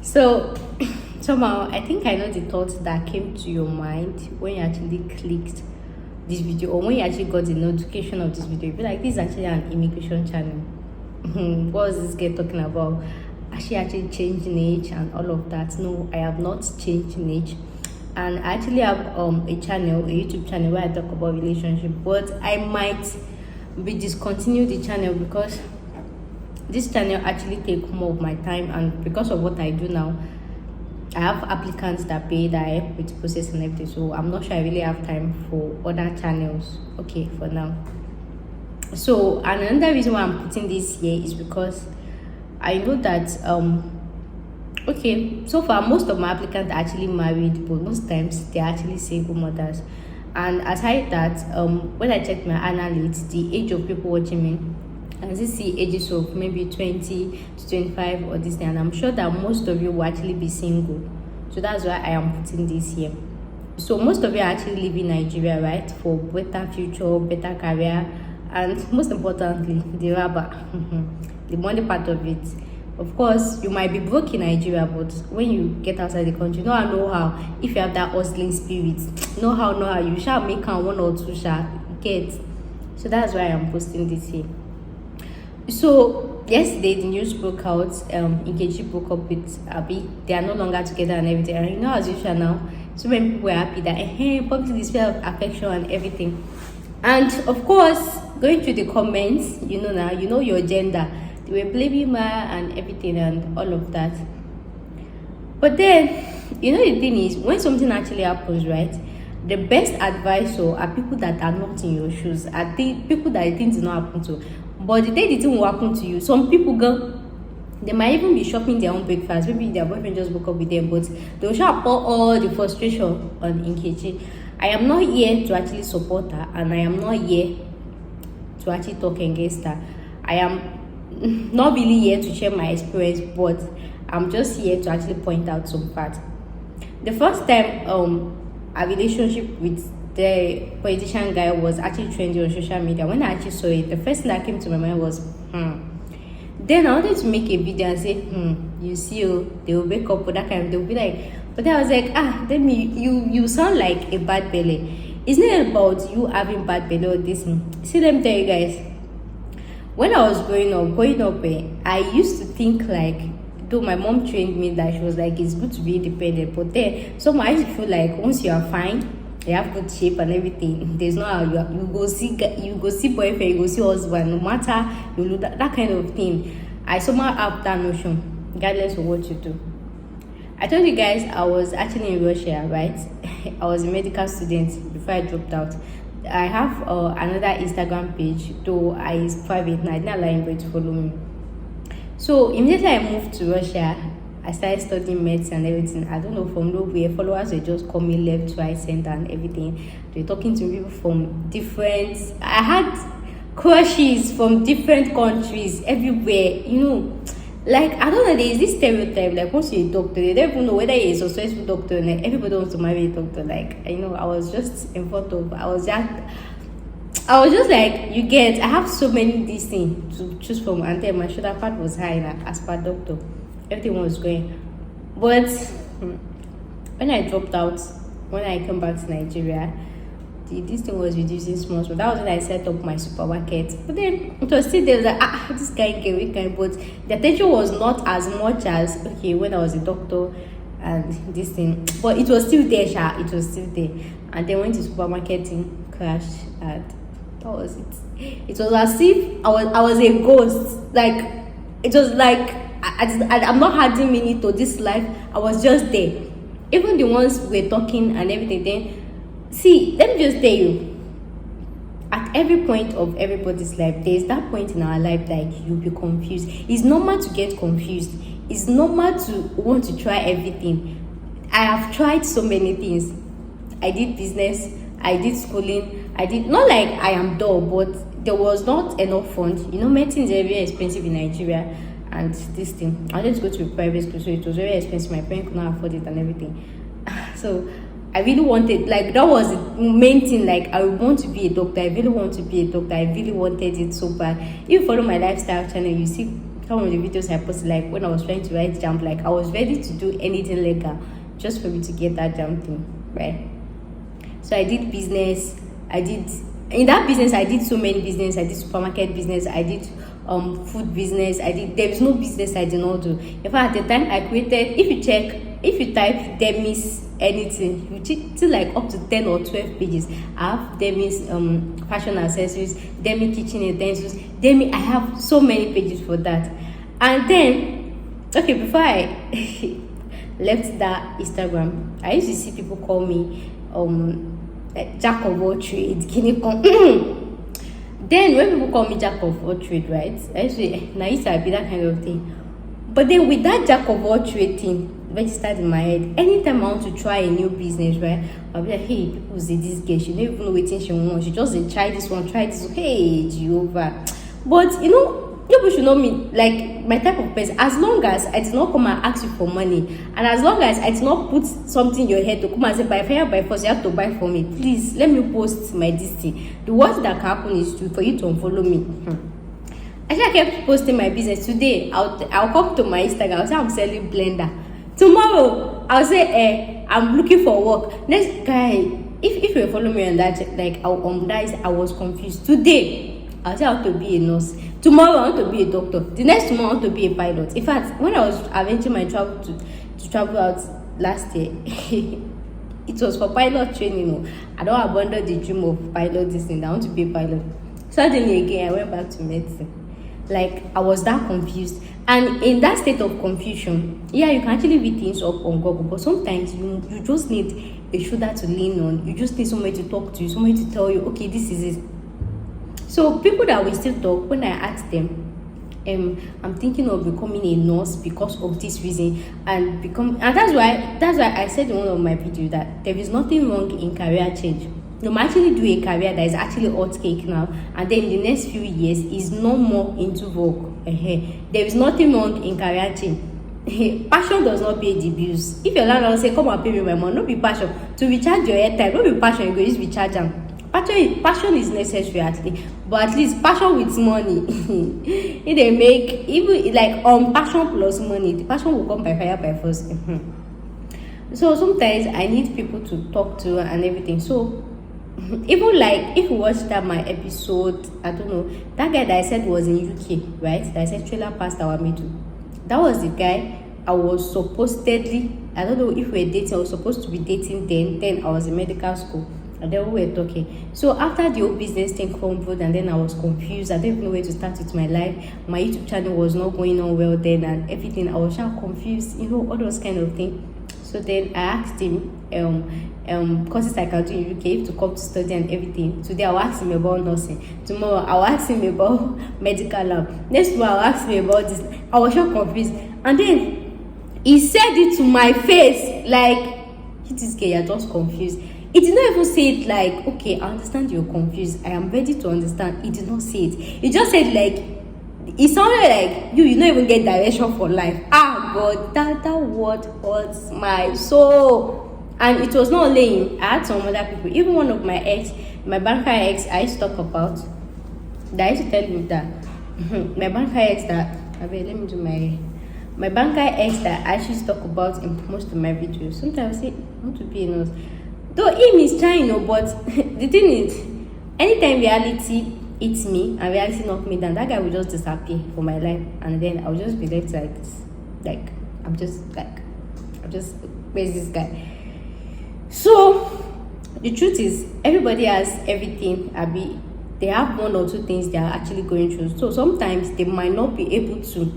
So somehow I think I know the thoughts that came to your mind when you actually clicked this video, or when you actually got the notification of this video. You feel like this is actually an immigration channel. What was this girl talking about? Has she actually changed age and all of that? No, I have not changed age. And I actually have a channel, a YouTube channel, where I talk about relationship, but I might be discontinue the channel because this channel actually take more of my time, and because of what I do now, I have applicants that pay, that I help with process and everything, so I'm not sure I really have time for other channels, okay, for now. So another reason why I'm putting this here is because I know that okay, so far most of my applicants are actually married, but most times they're actually single mothers. And aside that, when I check my analytics, the age of people watching me, I see ages of maybe 20 to 25 or this thing, and I'm sure that most of you will actually be single. So that's why I am putting this here. So most of you are actually living Nigeria, right, for better future, better career, and most importantly, the rubber, the money part of it. Of course, you might be broke in Nigeria, but when you get outside the country, know how, if you have that hustling spirit, know how you shall make one or two shall get. So that's why I'm posting this here. So yesterday the news broke out, Gbege broke up with Abi. They are no longer together and everything. And you know, as usual now, so many people were happy that public display of affection and everything. And of course, going through the comments, now, your gender. They were blaming her and everything and all of that. But then, the thing is, when something actually happens, right, the best advisor are people that are not in your shoes, are people that things do not happen to. But the day the thing will happen to you, some people they might even be shopping their own breakfast. Maybe their boyfriend just woke up with them, but they'll shall pour all the frustration on Gbege. I am not here to actually support her, and I am not here to actually talk against her. I am not really here to share my experience, but I'm just here to actually point out some facts. The first time a relationship with the politician guy was actually trending on social media, when I actually saw it, the first thing that came to my mind was Then I wanted to make a video and say, you see, they will wake up with that kind of, they'll be like, but then I was like, then you sound like a bad belly. It's not about you having bad belly or this. See, let me tell you guys, when I was growing up, I used to think like, though my mom trained me that she was like, it's good to be independent, but then somehow I used to feel like once you are fine, you have good shape and everything, there's no how you go see boyfriend, you go see husband, no matter you look that kind of thing. I somehow have that notion, regardless of what you do. I told you guys I was actually in Russia, right? I was a medical student before I dropped out. I have another Instagram page, though it's private and I didn't allow anybody to follow me. So immediately I moved to Russia, I started studying medicine and everything. I don't know, from nowhere, followers were just coming left, right, center and everything. They were talking to people from different, I had crushes from different countries everywhere, like, I don't know, there is this stereotype, like, once you're a doctor, they don't even know whether you're a successful doctor, and like, everybody wants to marry a doctor. Like, I was just in front of, I was just like, you get, I have so many these things to choose from, and then my shoulder part was high, like, as per doctor, everything was going. But when I dropped out, when I came back to Nigeria, this thing was reducing small. That was when I set up my supermarket. But then it was still there, like, this guy can, but the attention was not as much as when I was a doctor and this thing. But it was still there, it was still there. And then went to supermarketing, crashed, and that was it. It was as if I was a ghost. Like, it was like I'm not adding meaning to this life. I was just there. Even the ones we were talking and everything, then see, let me just tell you, at every point of everybody's life, there's that point in our life like you'll be confused. It's normal to get confused. It's normal to want to try everything. I have tried so many things. I did business, I did schooling, not like I am dull, but there was not enough funds. Medicine is very expensive in Nigeria, and this thing, I wanted to go to a private school, so it was very expensive. My parents could not afford it and everything. So I really wanted, like, that was the main thing, like, I want to be a doctor. I really want to be a doctor. I really wanted it so bad. If you follow my lifestyle channel, you see some of the videos I posted, like when I was trying to write jump, like I was ready to do anything legal just for me to get that jump thing, right? So I did business. In that business, I did so many business. I did supermarket business. I did food business. There is no business I did not do. In fact, at the time I created, if you type Demi's anything, you see like up to 10 or 12 pages. I have Demi's fashion accessories, Demi kitchen utensils, Demi. I have so many pages for that. And then, okay, before I left that Instagram, I used to see people call me jack of all trades, guinea corn. Then when people call me jack of all trade, right, I used to be that kind of thing. But then with that jack of all trade thing registered in my head, anytime I want to try a new business, right, I'll be like, hey, people say this girl, she don't even know what she wants, she just try this one, try this one. Hey, Jehovah. But you know, people should know me, like my type of person. As long as I did not come and ask you for money, and as long as I did not put something in your head to come and say by fire by force you have to buy for me, please let me post my this thing. The worst that can happen is for you to unfollow me. Actually, I kept posting my business. Today I'll come to my Instagram, I'll say I'm selling blender. Tomorrow I'll say I'm looking for work. Next guy, if you follow me on that, like I was confused. Today I'll say I want to be a nurse. Tomorrow I want to be a doctor. The next tomorrow I want to be a pilot. In fact, when I was arranging my travel to travel out last year, it was for pilot training. I don't abandon the dream of pilot this thing. I want to be a pilot. Suddenly again I went back to medicine. Like I was that confused. And in that state of confusion, yeah, you can actually read things up on Google, but sometimes you just need a shoulder to lean on. You just need somebody to talk to you, somebody to tell you, okay, this is it. So people that we still talk, when I ask them, I'm thinking of becoming a nurse because of this reason, and that's why I said in one of my videos that there is nothing wrong in career change. You might actually do a career that is actually hot cake now, and then in the next few years is no more into vogue. There is nothing wrong in career change. Passion does not pay the bills. If your landlord say come and pay me my money, no be passion to recharge your airtime, no be passion you go use recharge am. Passion is necessary but at least passion with money. If they make even like passion plus money, the passion will come by fire by force. So sometimes I need people to talk to and everything. So even like if you watched that my episode, I don't know, that guy that I said was in UK, right? That I said trailer passed our middle. That was the guy I was supposedly, I don't know if we were dating, I was supposed to be dating then I was in medical school. And then we were talking. So after the whole business thing crumbled, and then I was confused. I didn't even know where to start with my life. My YouTube channel was not going on well then, and everything. I was just confused, all those kind of things. So then I asked him, courses I can do in UK to come to study and everything. Today I'll ask him about nursing. Tomorrow I'll ask him about medical lab. Next one I'll ask him about this. I was just confused. And then he said it to my face, like, this girl, you're just confused. He did not even say it like, okay, I understand you're confused. I am ready to understand. He did not say it. He just said like, it sounded like you don't even get direction for life. God, that word hurts my soul. And it was not only him. I had some other people. Even one of my banker ex, I used to talk about. That I used to tell him that my banker ex that my banker ex that I actually talk about in most of my videos. Sometimes I say, I want to be a nurse. Though him is trying, but the thing is, anytime reality hits me and reality knocks me down, that guy will just disappear for my life, and then I'll just be left like this. I'm just where's this guy? So the truth is, everybody has everything. They have one or two things they are actually going through. So sometimes they might not be able to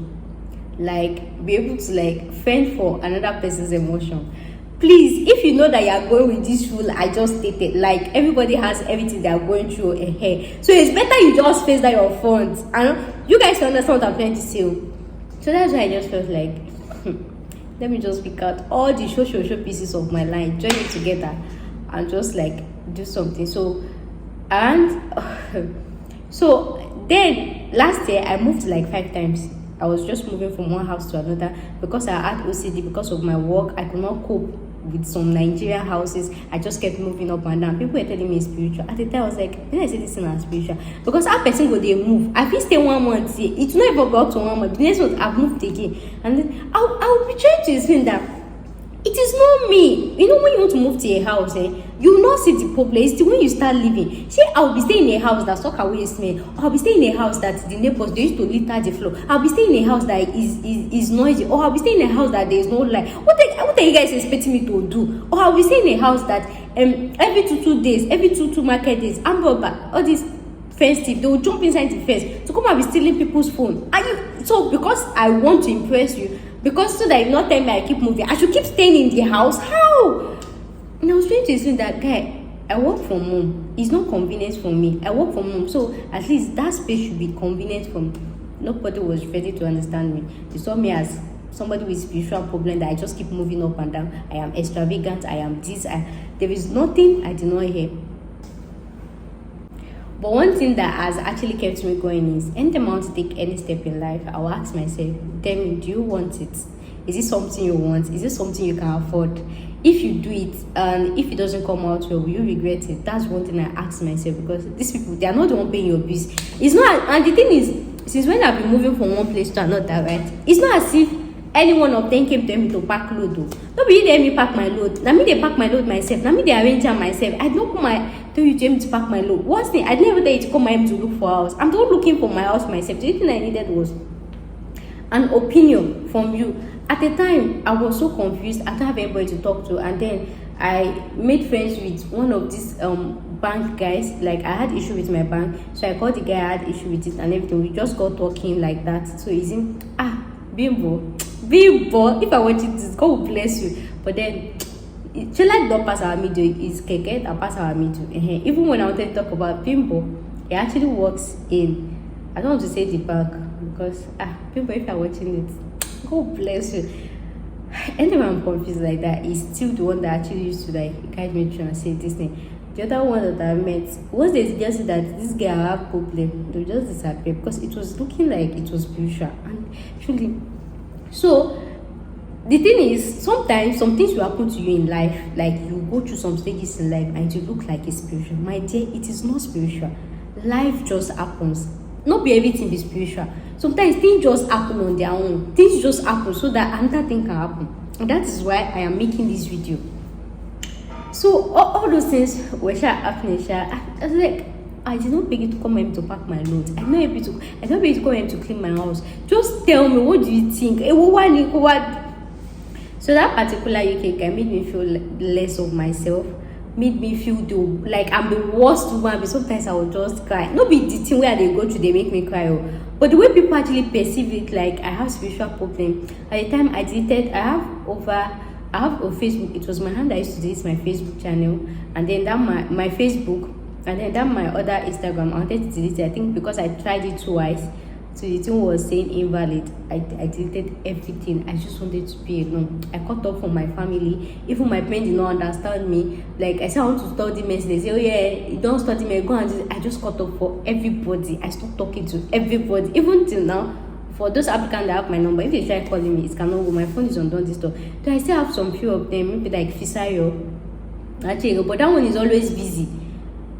fend for another person's emotion. Please, if you know that you are going with this rule I just stated, like everybody has everything they are going through, so it's better you just face that your front. And you guys understand what I'm trying to say. So that's why I just felt like let me just pick out all the show pieces of my life, join it together, and just like do something. So then last year I moved like 5 times. I was just moving from one house to another because I had OCD. Because of my work, I could not cope with some Nigerian houses. I just kept moving up and down. People were telling me it's spiritual. At the time, I was like, when I say this thing is spiritual, because our person go they move. I feel stay 1 month here. It's not even go up to 1 month. The next month I've moved again, and then I'll be trying to explain that it is not me. You know, when you want to move to a house, you will not see the problem. It's the when you start living. See, I'll be staying in a house that suck away smell. Or I'll be staying in a house that the neighbors, they used to litter the floor. I'll be staying in a house that is noisy. Or I'll be staying in a house that there is no light. What are you guys expecting me to do? Or I'll be staying in a house that every two days, every two market days, all these festive, they will jump inside the fence to come and be stealing people's phone. So because I want to impress you, because so that you not tell me I keep moving, I should keep staying in the house? How? And I was trying to explain that, guy, I work from home. It's not convenient for me. I work from home, so at least that space should be convenient for me. Nobody was ready to understand me. They saw me as somebody with spiritual problem, that I just keep moving up and down. I am extravagant. I am this. There is nothing I did not hear. But one thing that has actually kept me going is, anytime I want to take any step in life, I will ask myself, tell me, do you want it? Is it something you want? Is it something you can afford? If you do it and if it doesn't come out well, will you regret it? That's one thing I ask myself, because these people, they are not the one paying your bills. It's not, and the thing is, since when I've been moving from one place to another, right? It's not as if any one of them came to me to pack load. Nobody let me pack my load. Now me they pack my load myself. Now me they arrange am myself. I don't come tell you to pack my load. What's the? I never tell you to come my to look for a house. I'm not looking for my house myself. The only thing I needed was an opinion from you. At the time, I was so confused. I don't have anybody to talk to, and then I made friends with one of these bank guys. Like, I had issue with my bank, so I called the guy. I had issue with it and everything. We just got talking like that. So he's in bimbo. If I watch it, God will bless you. But then she like don't pass our middle. It's keke that pass our middle. Even when I wanted to talk about bimbo, he actually works in, I don't want to say the bank, because bimbo, if you're watching it, God bless you. Anyone I'm confused like that is still the one that actually used to like guide me through and say this thing. The other one that I met, once they suggested that this guy have problem, they just disappear, because it was looking like it was spiritual, and truly. So the thing is, sometimes some things will happen to you in life, like you go through some stages in life and you look like it's spiritual. My dear, it is not spiritual. Life just happens. Not be everything be spiritual. Sometimes things just happen on their own. Things just happen so that another thing can happen. And that is why I am making this video. So all those things were happening. I was like, I did not beg you to come home to pack my load. I'm not able to come home to clean my house. Just tell me, what do you think? So that particular UK guy made me feel less of myself. Made me feel like I'm the worst woman. But sometimes I would just cry. Not be the thing where they go to, they make me cry. But the way people actually perceive it, like I have spiritual problem. At the time I deleted, I have on Facebook. It was my hand I used to delete my Facebook channel, and then that my Facebook. And then that my other Instagram, I wanted to delete it. I think because I tried it twice, so the thing was saying invalid. I deleted everything. I just wanted to be alone. I cut off from my family. Even my parents did not understand me. Like I said, I want to study medicine. They say, oh yeah, you don't study medicine. Go and do it. I just cut off for everybody. I stopped talking to everybody. Even till now, for those applicants that have my number, if they try calling me, it cannot go. My phone is on don't disturb. So I still have some few of them, maybe like Fisayo, actually, but that one is always busy.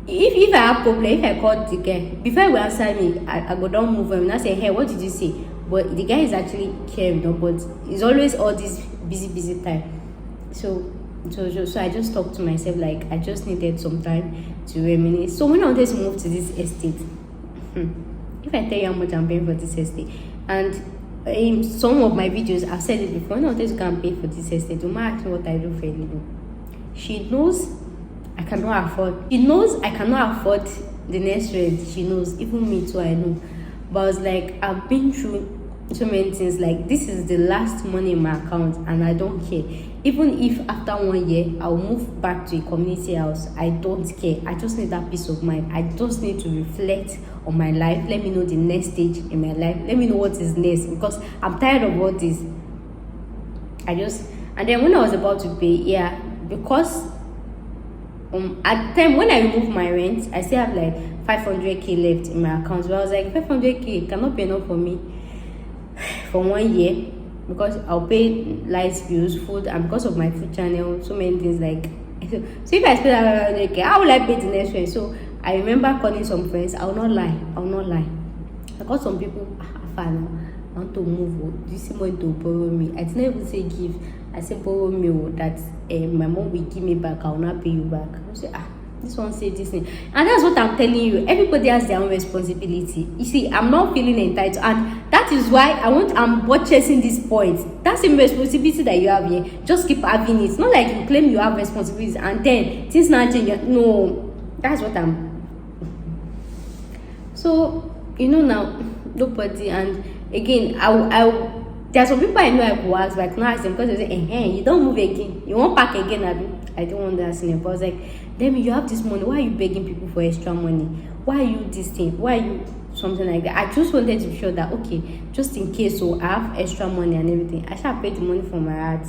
If I have problem, if I call the guy, before he will answer me, I go down move him and I say, hey, what did you say? But the guy is actually caring, but it's always all this busy time. So I just talked to myself, like I just needed some time to reminisce. So when I wanted to move to this estate, if I tell you how much I'm paying for this estate, and in some of my videos I've said it before, when I wanted to come pay for this estate, Uma asked me what I do for a living. She knows I cannot afford. She knows I cannot afford the next rent. She knows, even me too, I know. But I was like, I've been through so many things. Like, this is the last money in my account, and I don't care. Even if after 1 year I'll move back to a community house, I don't care. I just need that peace of mind. I just need to reflect on my life. Let me know the next stage in my life. Let me know what is next, because I'm tired of all this. And then when I was about to pay, because at the time when I removed my rent, I still have like 500k left in my account. So I was like, 500k cannot be enough for me for 1 year. because I'll pay light bills, food, and because of my food channel, so many things like. So if I spend around 100K, how will I pay the next rent? So I remember calling some friends. I will not lie. I called some people. I want to move. Do you see money to borrow me? I did not even say give. I said borrow me. That my mom will give me back. I will not pay you back. I say this one say this thing, and that's what I'm telling you. Everybody has their own responsibility. You see, I'm not feeling entitled, and that is why I'm chasing this point. That's the responsibility that you have here. Just keep having it. It's not like you claim you have responsibilities and then things not change. No, that's what I'm. So now nobody, and again I there are some people I know I could ask, but I cannot ask them because they say, you don't move again. You won't pack again, Abby. I don't want that scenario. But I was like, then you have this money. Why are you begging people for extra money? Why are you this thing? Why are you something like that? I just wanted to be sure that, okay, just in case, so I have extra money and everything. I shall pay the money for my heart,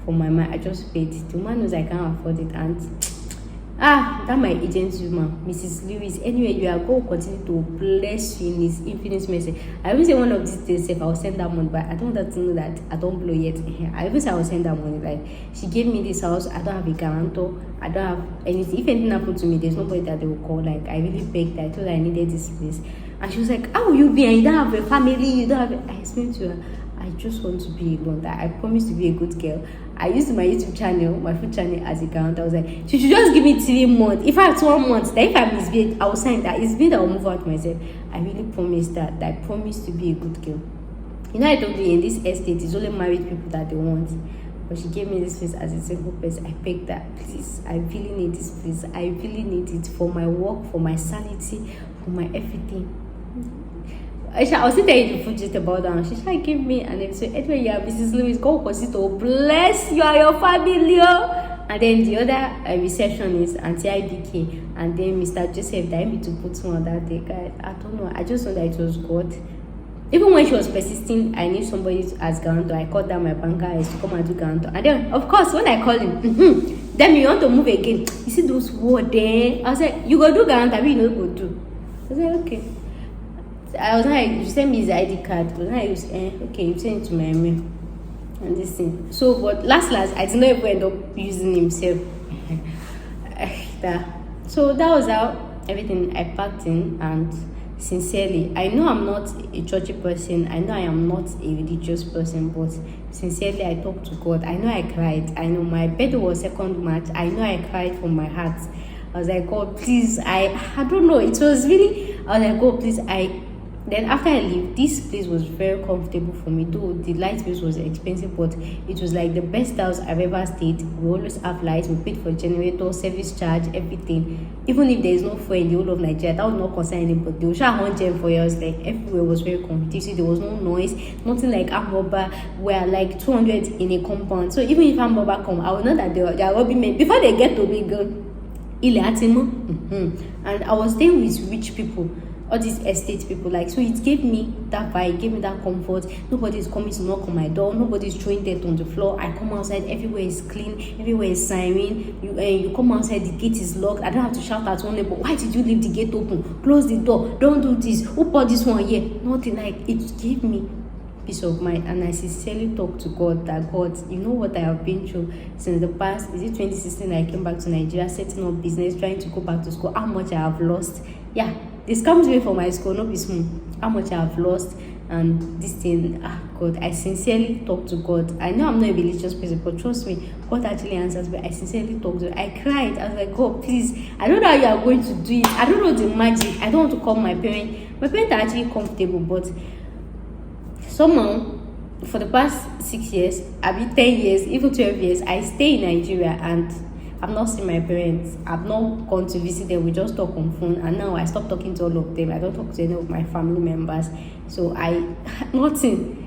for my mind. I just paid. The man knows I can't afford it. And that my agency woman, Mrs. Lewis. Anyway, you are going to continue to bless you in his infinite mercy. I will say one of these days, if I will send that money, but I don't want her to know that I don't blow yet. I even say I will send that money. Like, she gave me this house. I don't have a guarantor. I don't have anything. If anything happened to me, there's nobody that they will call. Like, I really begged her. I told her I needed this place. And she was like, how will you be? And you don't have a family. You don't have I explained to her, I just want to be alone. That I promise to be a good girl. I used my YouTube channel, my food channel as a guarantor. I was like, she should just give me 3 months. If I have 1 month, then if I misbehave, I will sign that. It's been that I will move out myself. I really promise that I promise to be a good girl. I told you in this estate, it's only married people that they want. But she gave me this place as a single person. I begged that, please, I really need this place. I really need it for my work, for my sanity, for my everything. I was still telling the food just about that. She tried to give me and then said, anyway, yeah, Mrs. Lewis, God continue to bless you and your family. And then the other receptionist, Auntie IBK, and then Mr. Joseph, that me to put one that day. Guys, I don't know. I just know that it was God. Even when she was persisting, I need somebody as guarantor. I called down my banker to come and do guarantor. And then, of course, when I called him, then you want to move again. You see those words there? I was like, you go do guarantor, we know go do. I was like, okay. I was like, you send me his ID card. I was like, okay, you send it to my email. And this thing. So, but last, I did not even end up using himself. So that was how everything I packed in. And sincerely, I know I'm not a churchy person. I know I am not a religious person. But sincerely, I talked to God. I know I cried. I know my birthday was 2nd March. I know I cried from my heart. I was like, God, please. I don't know. It was really. I was like, God, please. Then after I leave, this place was very comfortable for me. Though the light bill was expensive, but it was like the best house I've ever stayed. We always have lights. We paid for generator, service charge, everything. Even if there is no fuel in the whole of Nigeria, that would not concern anybody. They will share 100 for years. Like everywhere was very comfortable. There was no noise, nothing like Amboba. Where like 200 in a compound. So even if Amboba come, I will know that they are robbing men before they get to me. And I was there with rich people. All these estate people, like, so it gave me that vibe, gave me that comfort. Nobody is coming to knock on my door. Nobody is throwing dirt on the floor. I come outside, everywhere is clean, everywhere is siren. You come outside, the gate is locked. I don't have to shout at one neighbor, why did you leave the gate open? Close the door. Don't do this. Who put this one here? Nothing. Like, it gave me peace of mind. And I sincerely talk to God that, God, you know what I have been through since the past. Is it 2016 I came back to Nigeria, setting up business, trying to go back to school? How much I have lost? Yeah. This comes me for my school, not be small. How much I have lost and this thing. God, I sincerely talk to God. I know I'm not a religious person, but trust me, God actually answers me. I sincerely talk to him. I cried. I was like, God, please, I don't know how you are going to do it. I don't know the magic. I don't want to call my parents. My parents are actually comfortable, but somehow, for the past 6 years, I've been 10 years, even 12 years, I stay in Nigeria and I've not seen my parents. I've not gone to visit them. We just talk on phone. And now I stopped talking to all of them. I don't talk to any of my family members. So nothing.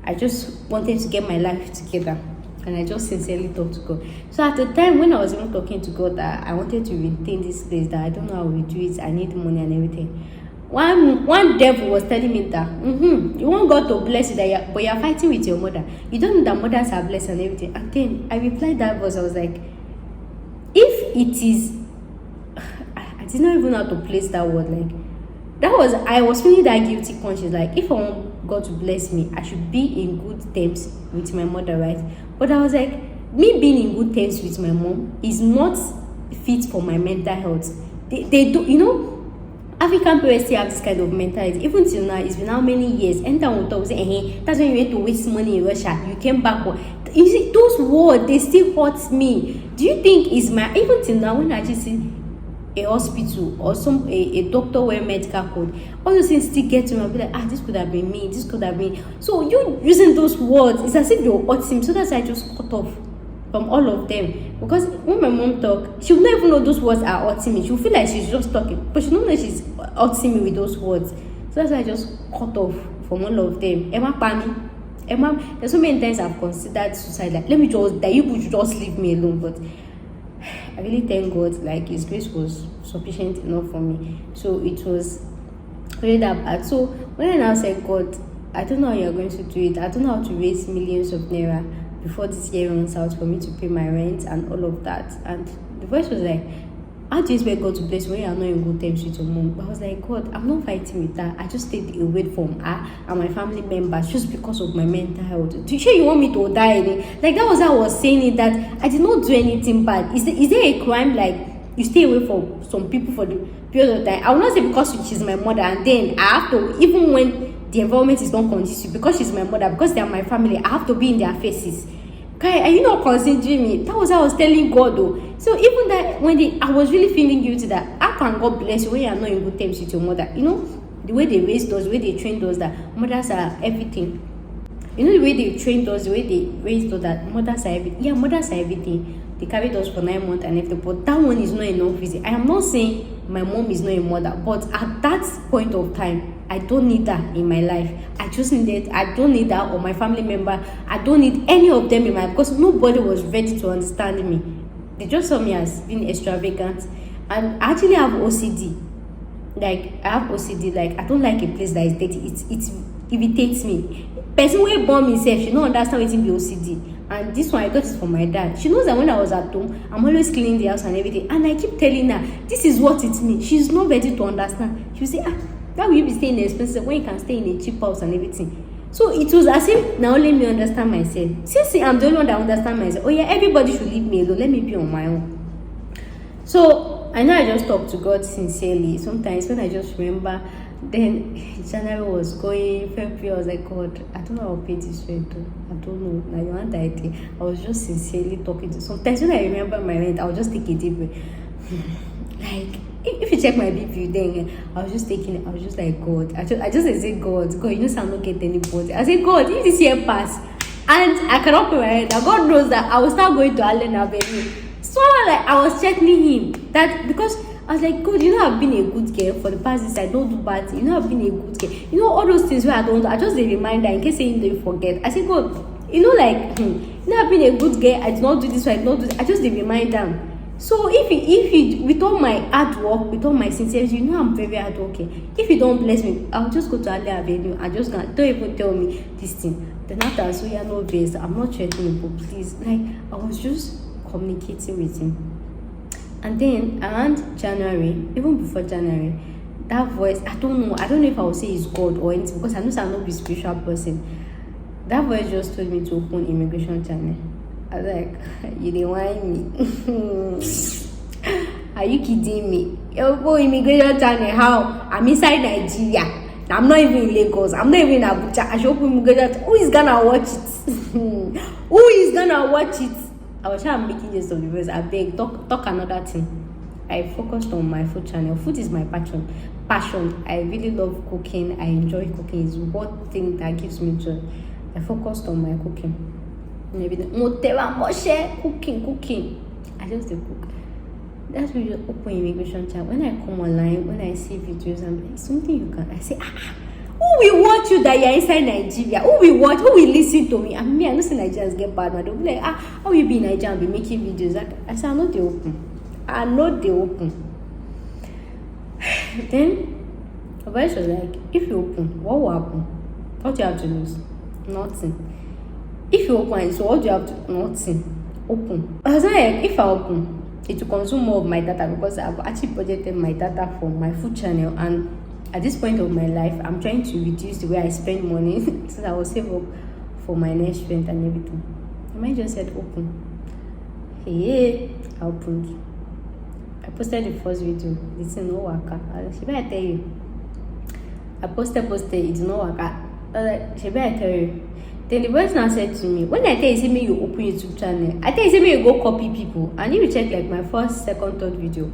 I just wanted to get my life together. And I just sincerely talked to God. So at the time when I was even talking to God that I wanted to retain this place, that I don't know how we do it, I need money and everything. One devil was telling me that you want God to bless you, but you're fighting with your mother. You don't know that mothers are blessed and everything. And then I replied that verse. I was like, if it is, I did not even know how to place that word. Like, I was feeling that guilty conscience. Like, if I want God to bless me, I should be in good terms with my mother, right? But I was like, me being in good terms with my mom is not fit for my mental health. They do, you know, African parents still have this kind of mentality. Even till now, it's been how many years? Anytime we talk, we say, hey, that's when you went to waste money in Russia. You came back. You see, those words, they still hurt me. Do you think is my, even till now, when I just see a hospital or a doctor wear medical code, all those things still get to me. I'll be like, this could have been me, this could have been. So you using those words, it's as if you're hurting me. So that's why I just cut off from all of them. Because when my mom talk, she will not even know those words are hurting me. She will feel like she's just talking, but she don't know she's hurting me with those words. So that's why I just cut off from all of them. Emma Pani. Emma, there's so many times I've considered suicide. Like, let me just die. You could just leave me alone. But I really thank God, like His grace was sufficient enough for me. So it was really that bad. So when I now said, God, I don't know how you're going to do it. I don't know how to raise millions of naira before this year runs out for me to pay my rent and all of that. And the voice was like, how do you expect God to bless you when you are not in good terms with your mom? But I was like, God, I'm not fighting with her. I just stayed away from her and my family members just because of my mental health. Do you sure you want me to die? Like, that was how I was saying it, that I did not do anything bad. Is there a crime like you stay away from some people for the period of time? I will not say because she's my mother and then I have to, even when the environment is not conducive, because she's my mother, because they are my family, I have to be in their faces. Guy, are you not considering me? That was how I was telling God though. So even that, when I was really feeling guilty that how can God bless you when you are not in good terms with your mother? You know, the way they raised us, the way they trained us, that mothers are everything. You know, the way they trained us, the way they raised us, that mothers are everything. Yeah, mothers are everything. They carried us for 9 months and everything, but that one is not enough. I am not saying my mom is not a mother, but at that point of time, I don't need that in my life. I don't need that, or my family member. I don't need any of them in my life, because nobody was ready to understand me. They just saw me as being extravagant. And I actually have OCD. Like, I have OCD. Like, I don't like a place that is dirty. It irritates me. Person who born me self, she don't understand what it be OCD. And this one I got it from my dad. She knows that when I was at home, I'm always cleaning the house and everything. And I keep telling her, this is what it means. She's not ready to understand. She will say, why will you be staying in expensive when you can stay in a cheap house and everything? So it was as if now let me understand myself. Since I'm the only one that understand myself, oh yeah, everybody should leave me alone. Let me be on my own. So I know I just talk to God sincerely. Sometimes when I just remember, then January was going, February, I was like, God, I don't know how I'll pay this rent. I don't know. Now you want that thing. I was just sincerely talking to. Sometimes when I remember my rent, I'll just take a deep breath. Like, if you check my BP, then I was just taking it. I was just like, God. I just say, God, you know, I'm not getting anybody. I say, God, if this year pass and I cannot pay my rent, now God knows that I will start going to Allen Avenue. So like I was checking him that, because I was like, God, you know, I've been a good girl for the past years. I don't do bad things. You know, I've been a good girl. You know, all those things where I don't do, I just a reminder in case you don't forget. I say, God, you know, like, you know, I've been a good girl. I did not do this, I did not do this. I just a reminder. So if you with all my hard work, with all my sincerity, you know, I'm very hardworking. If you don't bless me, I'll just go to Ale Avenue and just gonna, don't even tell me this thing. Then after, so you're not based. I'm not threatening you, but please, like, I was just communicating with him. And then around January, even before January, that voice, I don't know if I would say it's God or anything, because I know I'm not a spiritual person. That voice just told me to open immigration channel. I was like, you didn't want me. Are you kidding me? Yo, immigration channel, how? I'm inside Nigeria. I'm not even in Lagos. I'm not even in Abuja. I should open immigration. Who is gonna watch it? Who is gonna watch it? I was trying to make this of the voice. I beg, talk another thing. I focused on my food channel. Food is my passion. I really love cooking. I enjoy cooking. It's one thing that gives me joy. I focused on my cooking. Maybe cooking. I just cook. That's when you open immigration channel. When I come online, when I see videos, I'm like, something you can. I say, who will watch you that you're inside Nigeria? Who will watch? Who will listen to me? I mean, I know some Nigerians get bad, but they'll be like, how will you be in Nigeria and be making videos? I say, I know they open. Then the voice was like, if you open, what will happen? What do you have to lose? Nothing. If you open, so what do you have to? Nothing. Open. I was like, if I open, it will consume more of my data, because I've actually budgeted my data for my food channel, and at this point of my life, I'm trying to reduce the way I spend money so that I will save up for my next rent and everything. I might just said open. Hey, I opened. I posted the first video. It's no waka. Should I tell you? I posted, it's no waka. Should I tell you? Then the voice now said to me, when I tell you, say me you open YouTube channel, I tell you, say me you go copy people. And if you check like my first, second, third video,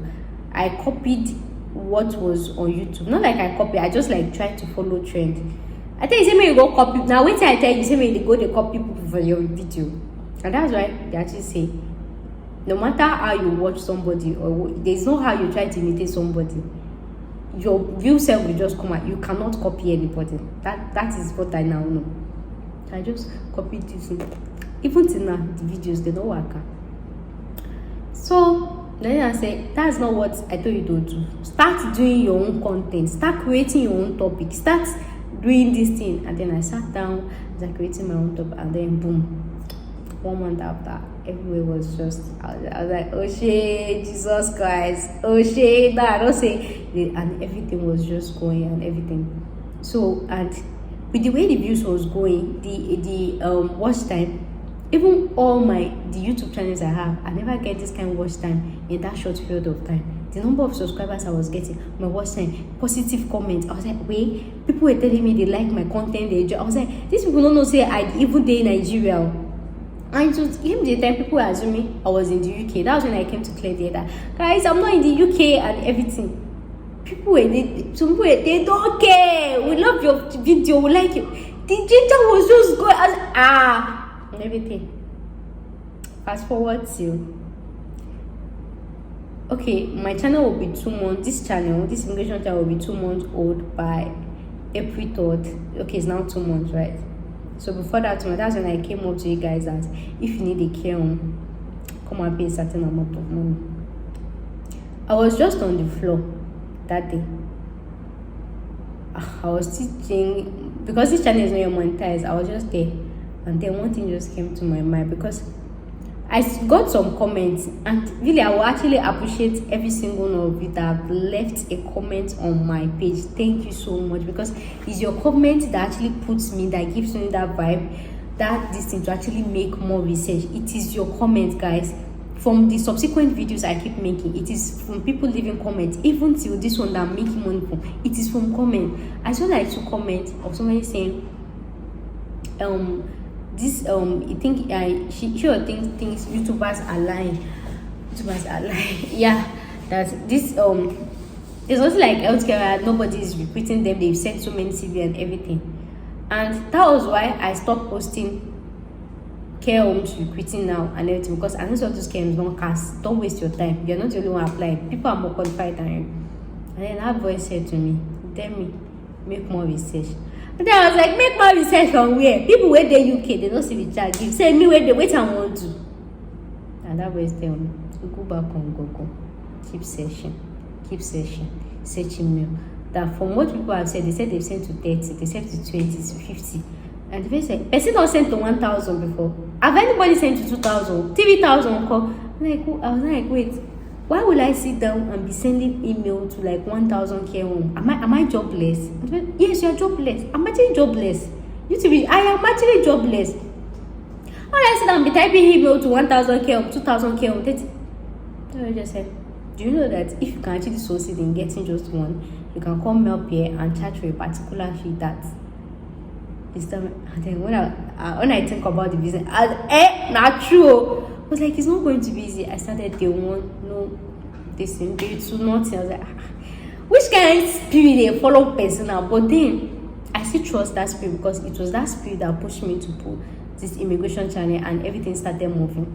I copied what was on YouTube. Not like I copy, I just like try to follow trend. I tell you, say me you go copy. Now wait till I tell you, say me you go they copy people for your video. And that's why they actually say, no matter how you watch somebody, or there's no how you try to imitate somebody, your real self will just come out. You cannot copy anybody. That is what I now know. I just copied this. Even till now, the videos they don't work. So then I say that's not what I told you to do. Start doing your own content. Start creating your own topic. Start doing this thing. And then I sat down, started creating my own topic, and then boom, 1 month after, everywhere was just. I was like, oh shit, Jesus Christ, oh shit, no, I don't say, and everything was just going and everything. So and with the way the views was going, the watch time, even all the YouTube channels I have, I never get this kind of watch time in that short period of time. The number of subscribers I was getting, my watch time, positive comments. I was like, wait, people were telling me they like my content, they enjoy. I was like, these people don't know say I even day in Nigeria. And to him the time people were assuming I was in the UK. That was when I came to clear the that guys, I'm not in the UK and everything. People they don't care. We love your video, we like you. The data was just going as and everything. Fast forward to okay, my channel will be 2 months. This immigration channel will be 2 months old by April 3rd. Okay, it's now 2 months, right? So before that, that's when I came up to you guys that if you need a care home, come and pay a certain amount of money. I was just on the floor that day. I was teaching because this channel is not monetized. I was just there, and then one thing just came to my mind because I got some comments, and really I will actually appreciate every single one of you that have left a comment on my page. Thank you so much, because it's your comment that actually puts me, that gives me that vibe, that this thing to actually make more research. It is your comment, guys. From the subsequent videos I keep making, it is from people leaving comments. Even till this one that I'm making money from, it is from comment. I saw like 2 comments of somebody saying this you think she sure thinks YouTubers are lying. Yeah, that this there's also like healthcare, nobody is repeating them, they've sent so many CV and everything. And that was why I stopped posting care homes recruiting now and everything, because I know some of those care homes don't cast. Don't waste your time. You're not the only one applying. People are more qualified than you. And then that voice said to me, tell me, make more research. And then I was like, make more research from where? People where they UK, they don't see the chat. Give say me where they wait and want to. And that voice tell me to go back on Google. Keep searching mail. That from what people have said, they said they've sent to 30, they sent to 20, to 50. And they said, person not sent to 1,000 before. Have anybody sent to 2,000, 3,000 call? I was like, wait, why will I sit down and be sending email to like 1,000 care home? Am I jobless? Yes, you are jobless. I'm actually jobless. I am actually jobless. How do I sit down and be typing email to 1,000 care home, 2,000 care home? I just said, do you know that if you can actually succeed in getting just one, you can come up here and charge for a particular fee that is the. And then when I think about the business, not true. I was like, it's not going to be easy. I started day one, no, this thing, day two, nothing. I was like, which kind of spirit they follow personal? But then I still trust that spirit, because it was that spirit that pushed me to put this immigration channel, and everything started moving.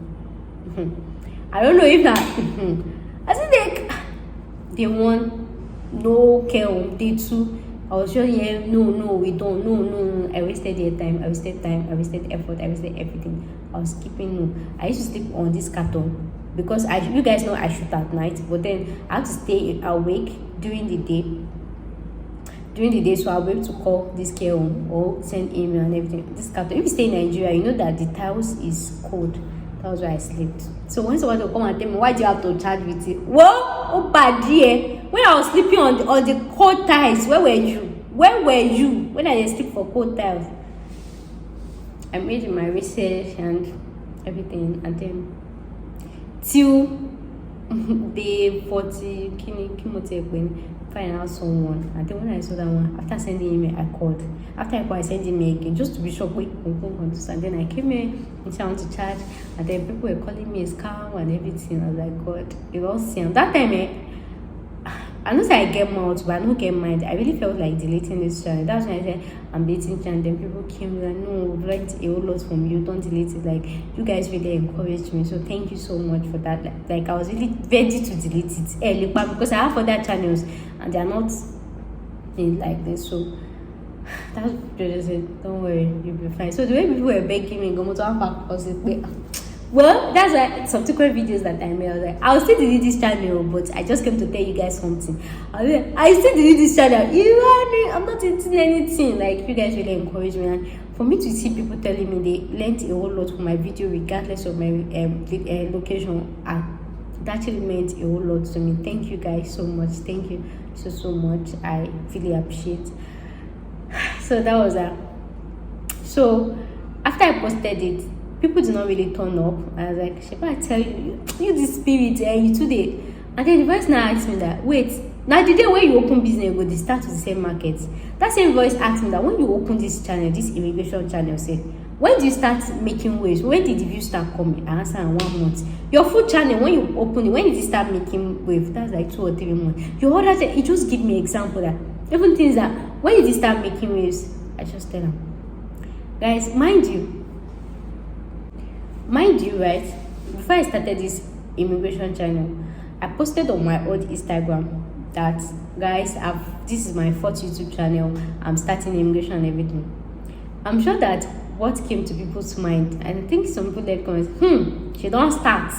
I don't know if that. I think like day one, no care home. Day two, I was sure, yeah, no, we don't, no. I wasted their time, I wasted effort, I wasted everything. I was keeping no. I used to sleep on this carton because you guys know I shoot at night, but then I have to stay awake during the day. So I'll be able to call this care home or send email and everything. This carton, if you stay in Nigeria, you know that the tiles is cold. That was why I slept. So when someone will come and tell me, why do you have to charge with it? Well, oh bad dear. When I was sleeping on the cold tiles, where were you? Where were you when I sleep for cold tiles? I made my research and everything, and then till day 40, find out someone. And then when I saw that one, after sending him, I called. After I called, I sent him again just to be sure. And then I came here and said I want to charge, and then people were calling me a scam and everything. I was like, God, it all seemed that time. I know say I get mad, but I don't get mad. I really felt like deleting this channel. That's when I said I'm deleting channel. Then people came like, no, we've learned a whole lot from you. Don't delete it. Like, you guys really encouraged me. So thank you so much for that. Like I was really ready to delete it early, but because I have other channels and they are not in like this. So that's just it. Don't worry, you'll be fine. So the way people were begging me, go to our well, that's why subsequent videos that I made, I was like, I'll still delete this channel, but I just came to tell you guys something. I still delete this channel. I'm not eating anything. Like, you guys really encourage me, and for me to see people telling me they learned a whole lot from my video, regardless of my location, that actually meant a whole lot to me. Thank you guys so much. Thank you so much. I really appreciate. So that was that. So after I posted it, people did not really turn up. I was like, Shepa, I tell you, you this spirit, you today. And then the voice now asked me that, wait, now the day when you open business, go, they start with the same market. That same voice asked me that when you open this channel, this immigration channel, say, when do you start making waves? When did the views start coming? I answered in 1 month. Your food channel, when you open it, when did you start making waves? That's like 2 or 3 months. Your other, it just give me example that even things that when did you start making waves? I just tell them, guys, mind you, right, before I started this immigration channel, I posted on my old Instagram that, guys, this is my 4th YouTube channel. I'm starting immigration and everything. I'm sure that what came to people's mind, I think some people let comments, she don't start.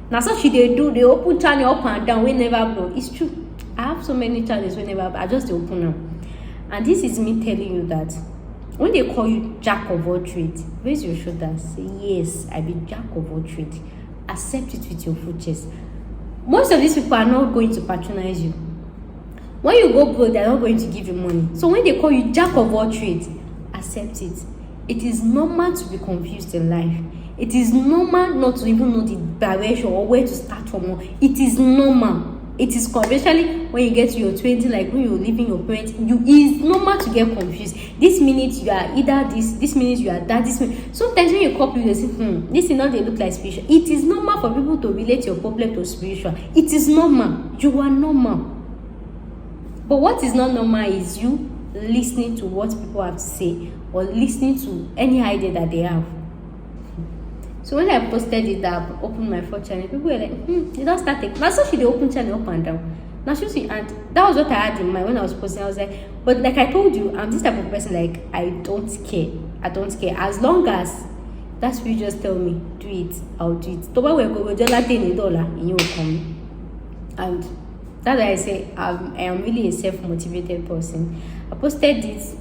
Now so she they do, they open channel up and down, we never blow. It's true. I have so many channels we never, I just open them. And this is me telling you that when they call you jack of all trades, raise your shoulders. Say, yes, I be jack of all trades. Accept it with your full chest. Most of these people are not going to patronize you. When you go broke, they're not going to give you money. So when they call you jack of all trades, accept it. It is normal to be confused in life. It is normal not to even know the direction or where to start from. It is normal. It is especially when you get to your 20, like when you're leaving your parents, it's normal to get confused. This minute you are either this minute you are that, this minute. Sometimes when you call people, they say, this is not they look like spiritual. It is normal for people to relate your problem to spiritual. It is normal. You are normal. But what is not normal is you listening to what people have to say or listening to any idea that they have. So when I posted it that I opened my 4th channel, people were like, you don't start it. Now so she did open channel up and down. Now she see, and that was what I had in mind when I was posting. I was like, but like I told you, I'm this type of person, like I don't care. I don't care. As long as that's what you just tell me, do it, I'll do it. We're just like $10 in your come. And that's why I say I am really a self-motivated person. I posted this.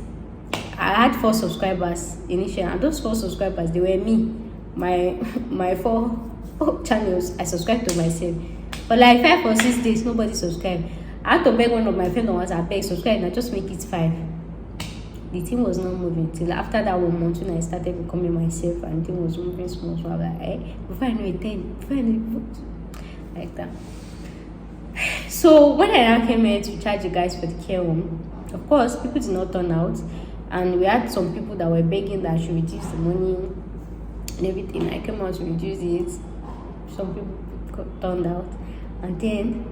I had 4 subscribers initially, and those 4 subscribers, they were me. My 4 channels, I subscribed to myself. But like 5 or 6 days, nobody subscribed. I had to beg one of my friends once, I beg subscribe, and I just make it 5. The thing was not moving till after that 1 month when I started becoming myself, and the thing was moving small. So I was like, before I know it, 10, before I know it, like that. So when I came here to charge you guys for the care home, of course, people did not turn out, and we had some people that were begging that I should reduce the money and everything. I came out to reduce it. Some people turned out, and then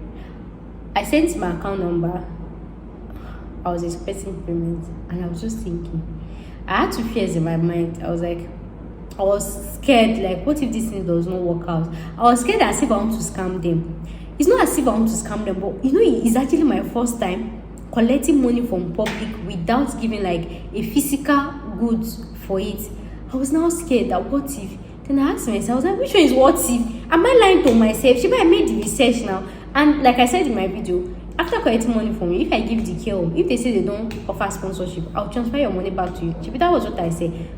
I sent my account number. I was expecting payment, and I was just thinking, I had 2 fears in my mind. I was like, I was scared, like, what if this thing does not work out? I was scared as if I want to scam them. It's not as if I want to scam them, but you know, it's actually my first time collecting money from public without giving like a physical goods for it. I was now scared that what if? Then I asked myself, I was like, which one is what if? Am I lying to myself? Should I made the research now? And like I said in my video, after collecting money from you, if I give the care home, if they say they don't offer sponsorship, I'll transfer your money back to you. That was what I said.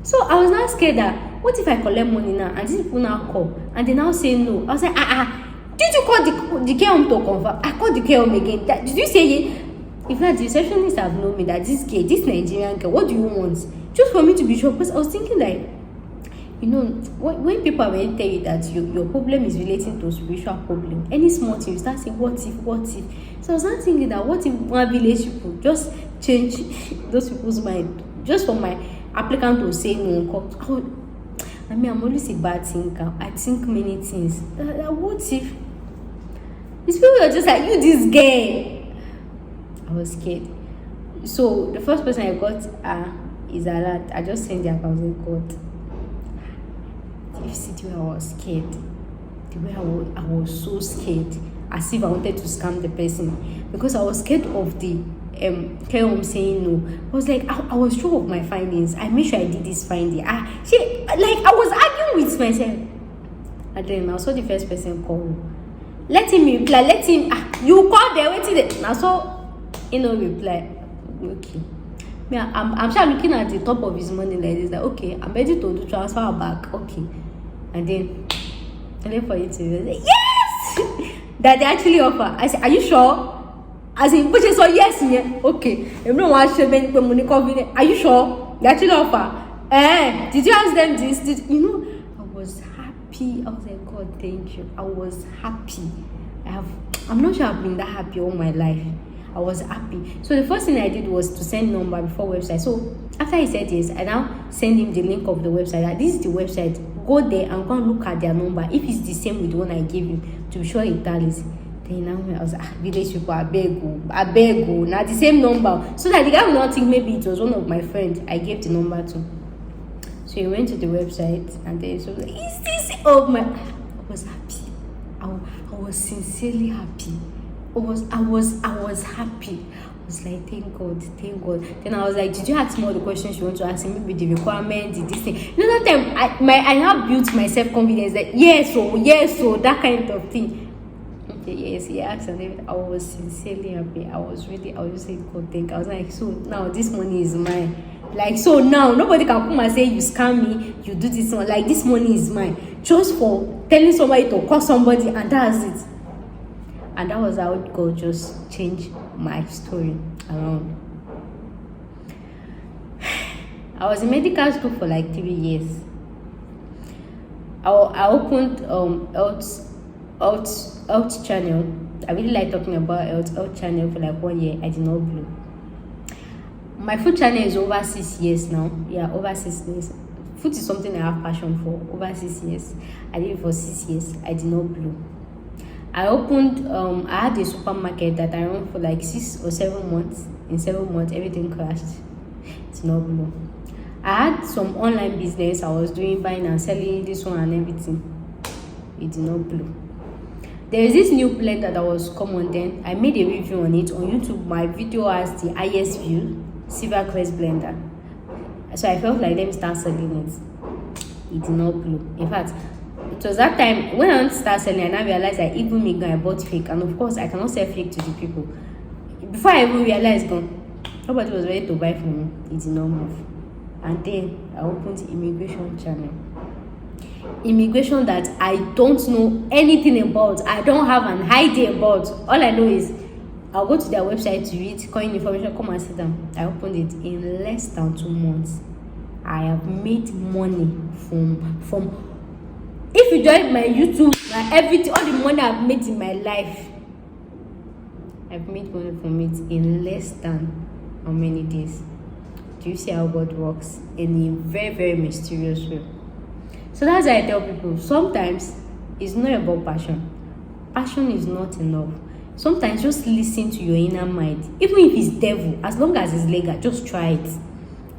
So I was now scared that what if I collect money now and these people now call and they now say no? I was like, did you call the care home to confirm? I called the care home again. Did you say in fact, the receptionists have known me that this Nigerian girl, what do you want? Just for me to be sure. Because I was thinking like, when people already tell you that your problem is relating to a spiritual problem, any small thing, you start saying, what if? So I was not thinking that what if one village people just change those people's mind just for my applicant to say no. I'm always a bad thinker. I think many things. What if these people are just like, you, this girl? I was scared. So the first person I got is alert. I just sent the account and God. You see the way I was scared. The way I was so scared. As if I wanted to scam the person. Because I was scared of the care home saying no. I was like, I was sure of my findings. I made sure I did this finding. I was arguing with myself. And then I saw the first person call. Let him reply. You call there, waiting there. I saw reply. Okay. Yeah, I'm sure looking at the top of his money like this. Like, okay, I'm ready to do transfer back. Okay. And then for it to say, yes! That they actually offer. I said, are you sure? As in, which is so yes, yeah. Okay. Everyone wants to make money convenient. Are you sure? They actually offer. Did you ask them this? I was happy. I was like, God, thank you. I was happy. I'm not sure I've been that happy all my life. I was happy. So the first thing I did was to send number before website. So after he said yes, I now send him the link of the website. That this is the website. Go there and go and look at their number. If it's the same with the one I gave you, to be sure it tallies. Then now I was like, village people, I beg you. Now the same number. So that the guy will not think maybe it was one of my friends I gave the number to. So he went to the website and then he was like, is this? Oh my! I was happy. I was sincerely happy. I was happy. I was like, thank God. Then I was like, did you ask me all the questions you want to ask me? Maybe the requirement, this thing. That time I have built my self-confidence that yes, that kind of thing. Okay, yes, he asked and everything. I was sincerely happy. I was just saying, God, thank. I was like, so now this money is mine. Like, so now nobody can come and say you scam me, you do this one. Like, this money is mine. Just for telling somebody to call somebody, and that's it. And that was how God just changed my story around. I was in medical school for like 3 years. I opened health channel. I really like talking about health channel for like 1 year. I did not blow. My food channel is over 6 years now. Yeah, over 6 years. Food is something I have passion for. Over 6 years. I did it for 6 years. I did not blow. I opened, I had a supermarket that I ran for like 6 or 7 months. In 7 months, everything crashed. It's not blow. I had some online business I was doing, buying and selling this one and everything. It did not blow. There is this new blend that was common then. I made a review on it on YouTube. My video has the highest view, Silver Crest blender. So I felt like let me start selling it. It did not blow. In fact, it was that time when I started selling, and I realized that even me, I bought fake, and of course I cannot sell fake to the people. Before I even realized, nobody was ready to buy from me. It did not move. And then I opened the immigration channel. Immigration that I don't know anything about. I don't have an idea about. All I know is I'll go to their website to read coin information, come and sit down. I opened it in less than 2 months. I have made money from if you join my YouTube, everything, all the money I've made in my life, I've made money from it in less than how many days? Do you see how God works? In a very, very mysterious way. So that's why I tell people, sometimes it's not about passion. Passion is not enough. Sometimes just listen to your inner mind. Even if it's devil, as long as it's legal, just try it.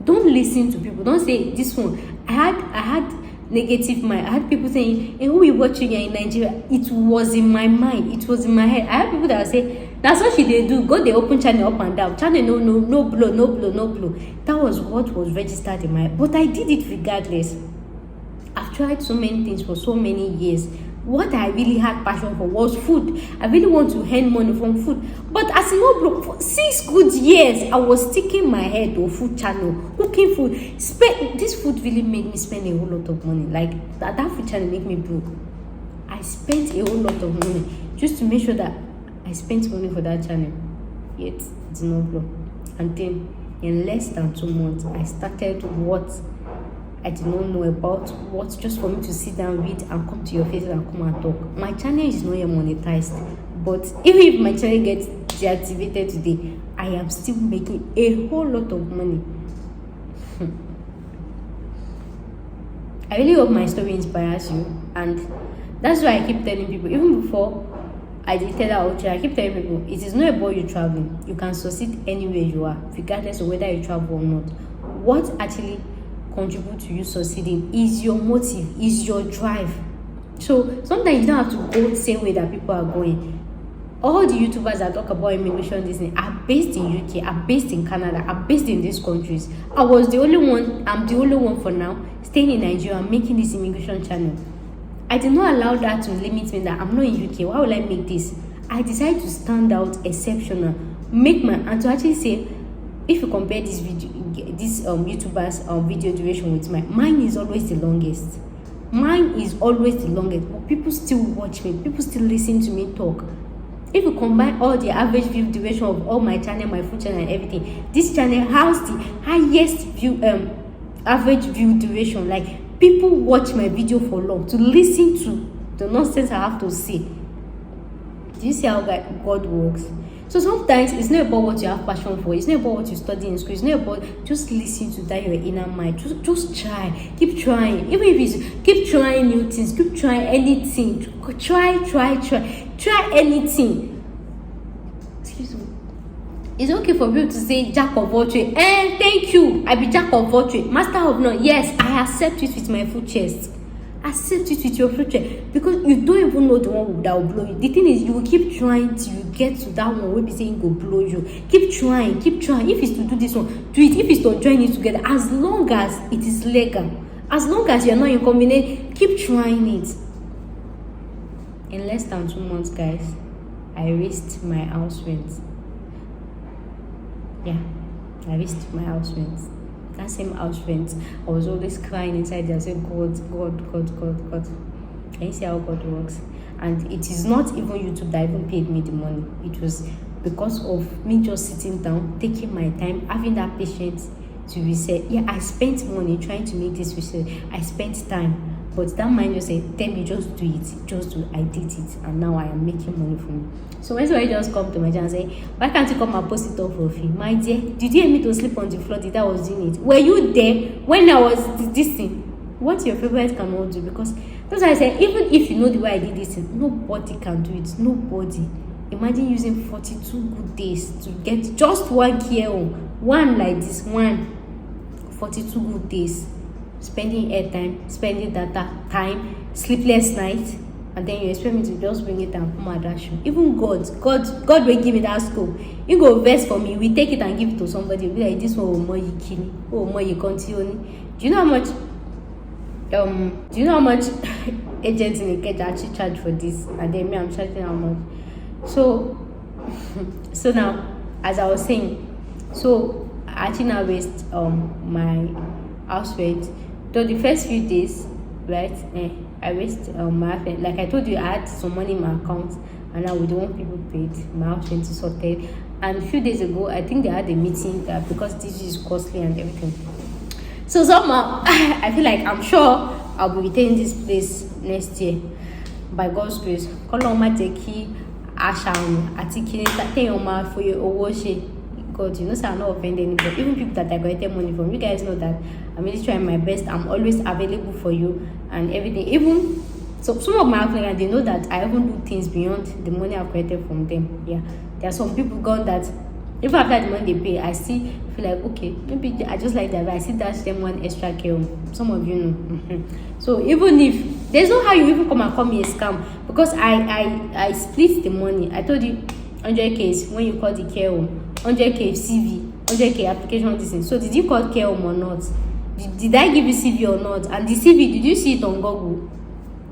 Don't listen to people. Don't say this one. I had negative mind. I had people saying, hey, who we watching here in Nigeria? It was in my mind. It was in my head. I had people that would say, that's what they do. Go they open channel up and down. Channel no blow. That was what was registered in my head. But I did it regardless. I've tried so many things for so many years What I really had passion for was food. I really want to earn money from food. But as no broke, for 6 good years, I was sticking my head to a food channel, cooking food. This food really made me spend a whole lot of money. Like that food channel made me broke. I spent a whole lot of money just to make sure that I spent money for that channel. Yet it did not blow. And then in less than 2 months, I started what I did not know about, what just for me to sit down, read, and come to your face and come and talk. My channel is not yet monetized, but even if my channel gets deactivated today, I am still making a whole lot of money. I really hope my story inspires you, and that's why I keep telling people, even before I did tell out, I keep telling people, it is not about you traveling. You can succeed anywhere you are, regardless of whether you travel or not. What actually contribute to you succeeding is your motive, is your drive. So sometimes you don't have to go the same way that people are going. All the YouTubers that talk about immigration Disney are based in UK, are based in Canada, are based in these countries. I'm the only one for now staying in Nigeria making this immigration channel. I did not allow that to limit me that I'm not in UK. Why will I make this? I decided to stand out exceptional, and to actually say, if you compare this YouTuber's video duration with mine is always the longest. Mine is always the longest, but people still watch me. People still listen to me talk. If you combine all the average view duration of all my channel, my food channel, and everything, this channel has the highest average view duration. Like, people watch my video for long to listen to the nonsense I have to say. Do you see how God works? So sometimes it's not about what you have passion for. It's not about what you study in school. It's not about just listen to that your inner mind. Just try. Keep trying. Even if it's keep trying new things. Keep trying anything. Try anything. Excuse me. It's okay for people to say jack of all trades. Thank you. I be jack of all trades. Master of none. Yes, I accept it with my full chest. Accept it with your future, because you don't even know the one that will blow you. The thing is, you will keep trying till you get to that one where be saying go blow you. Keep trying. If it's to do this one, do it. If it's to join it together, as long as it is legal, as long as you're not inconvenient, keep trying it. In less than 2 months, guys, I raised my house rent. Yeah, I raised my house rent. That same house rent, I was always crying inside there. I said, God. Can you see how God works? And it is not even YouTube that even paid me the money. It was because of me just sitting down, taking my time, having that patience to reset. Yeah, I spent money trying to make this research. I spent time. But that mind just said, tell me, just do it. Just do it. I did it. And now I am making money from it. So when somebody just come to my channel and say, why can't you come and post it off for free? My dear, did you hear me to sleep on the floor that I was doing it? Were you there when I was this thing? What your favorite cannot do? Because that's why I said, even if you know the way I did this thing, nobody can do it. Nobody. Imagine using 42 good days to get just one care home. One like this, 42 good days. Spending airtime, spending data, time, sleepless night, and then you expect me to just bring it and come and dash you. Even God will give me that scope. You go verse for me, we take it and give it to somebody. You'll be like, this one will more you kill me, more you continue. Do you know how much agents in Gbege actually charge for this? And then me, I'm charging how much? So now, as I was saying, so I actually now raised my house rent. So the first few days, right, I raised my house rent. Like I told you, I had some money in my account, and now with the one people paid, my house rent is sorted. And a few days ago, I think they had a meeting because this is costly and everything. So somehow, I feel like I'm sure I'll be retaining this place next year by God's grace. Koloma teki ashaun atikini tateyoma for your owoshi. God, you know, so I'm not offending anybody. Even people that I got money from, you guys know that I'm really trying my best. I'm always available for you and everything. Even so, some of my clients, they know that I even do things beyond the money I've created from them. Yeah, there are some people gone that even after the money they pay, I still feel like, okay, maybe I just like that, but I still dash them one extra care. Some of you know. So even if there's no how you even come and call me a scam, because I split the money. I told you 100k is when you call the care home, 100k CV, 100k application this thing. So did you call care home or not? Did I give you CV or not? And the CV, did you see it on Google?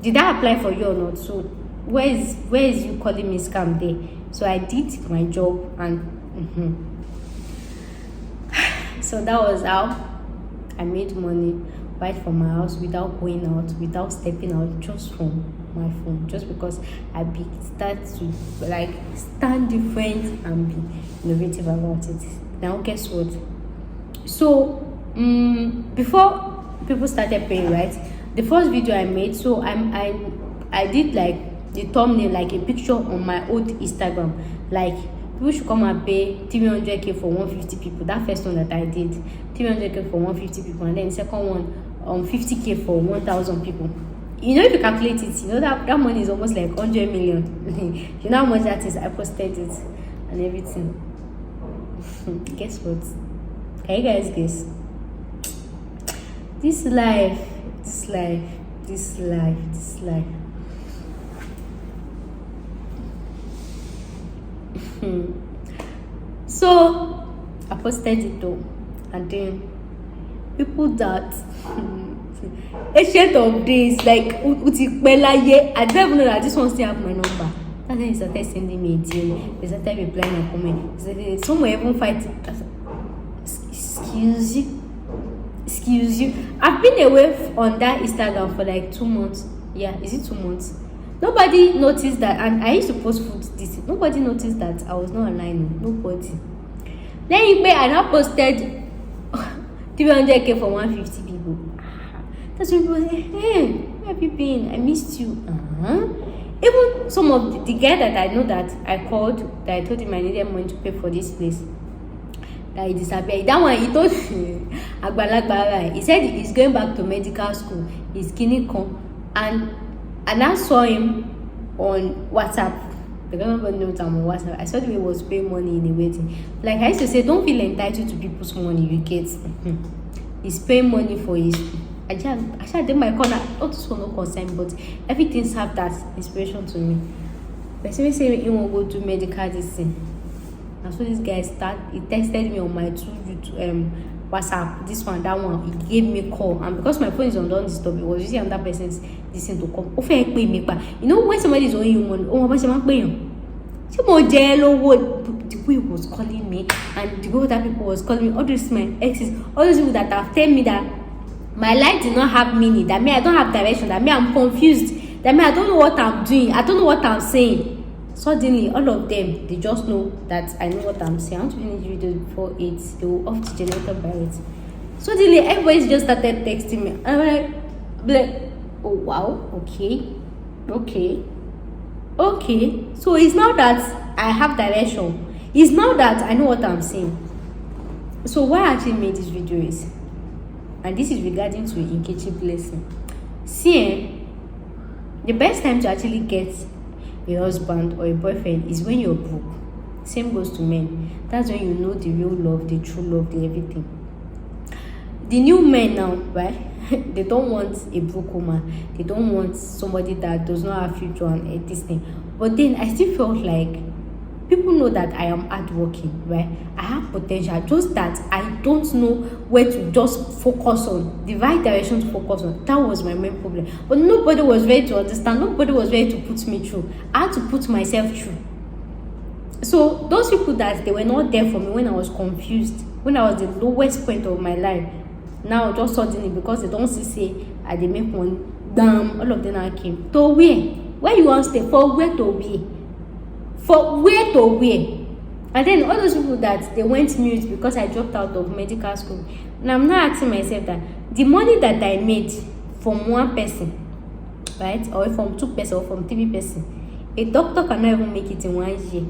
did I apply for you or not? So where is you calling me scam there? So I did my job, and so that was how I made money right from my house without going out, without stepping out, just from my phone, just because I start to like stand different and be innovative about it. Now guess what? So before people started paying, right, the first video I made, so I did like the thumbnail, like a picture on my old Instagram, like people should come and pay 300k for 150 people. That first one that I did, 300k for 150 people, and then the second one 50k for 1,000 people. You know, if you calculate it, you know that money is almost like 100 million. You know how much that is? I posted it and everything. Guess what? Can you guys guess? This life. So I posted it though, and then people that ancient of days, like I don't even know that this one still have my number. And then he started sending me a DM. They started replying and comment. Someone even fight. Excuse you. I've been away on that Instagram for like 2 months. Yeah, is it 2 months? Nobody noticed that, and I used to post food this. Nobody noticed that I was not online. Nobody. Then I now posted 300k for 150 people. That's when people say, hey, where have you been? I missed you. Even some of the guy that I know that I called, that I told him I needed money to pay for this place, that he disappeared. That one, he told Agbalagba, he said he's going back to medical school. He's clinical. And I saw him on WhatsApp. The government knows I'm on WhatsApp. I saw the way he was paying money in a wedding. Like I used to say, don't feel entitled to people's money you get. He's paying money for his. I did my corner, not so no concern, but everything served that inspiration to me. But somebody say he won't go to medical this thing. And so this guy he texted me on my WhatsApp, this one, that one. He gave me a call, and because my phone is on don't disturb, it was using another person's this thing to come. You know when somebody is owing you money, the way he was calling me, and the way that people was calling me, all those my exes, all those people that have told me that my life did not have meaning, that I don't have direction, that I'm confused, that I don't know what I'm doing, I don't know what I'm saying. Suddenly, all of them, they just know that I know what I'm saying. I want to finish video before 8. They will off the generator by it. Suddenly, everybody just started texting me. And I'm like, oh wow, okay. So it's now that I have direction. It's now that I know what I'm saying. So why I actually made this video is, and this is regarding to Nkechi blessing. See, the best time to actually get a husband or a boyfriend is when you're broke. Same goes to men. That's when you know the real love, the true love, the everything. The new men now, right? They don't want a broke woman. They don't want somebody that does not have future and this thing. But then I still felt like people know that I am hardworking, right? I have potential, just that I don't know where to just focus on, the right direction to focus on. That was my main problem. But nobody was ready to understand. Nobody was ready to put me through. I had to put myself through. So those people that they were not there for me when I was confused, when I was the lowest point of my life, now just suddenly because they don't say I they make one, damn, all of them now came. To where? Where you want to stay? For where to be? For where to where? And then all those people that they went mute because I dropped out of medical school. And I'm not asking myself that the money that I made from one person, right, or from 2 persons or from 3 persons, a doctor cannot even make it in 1 year.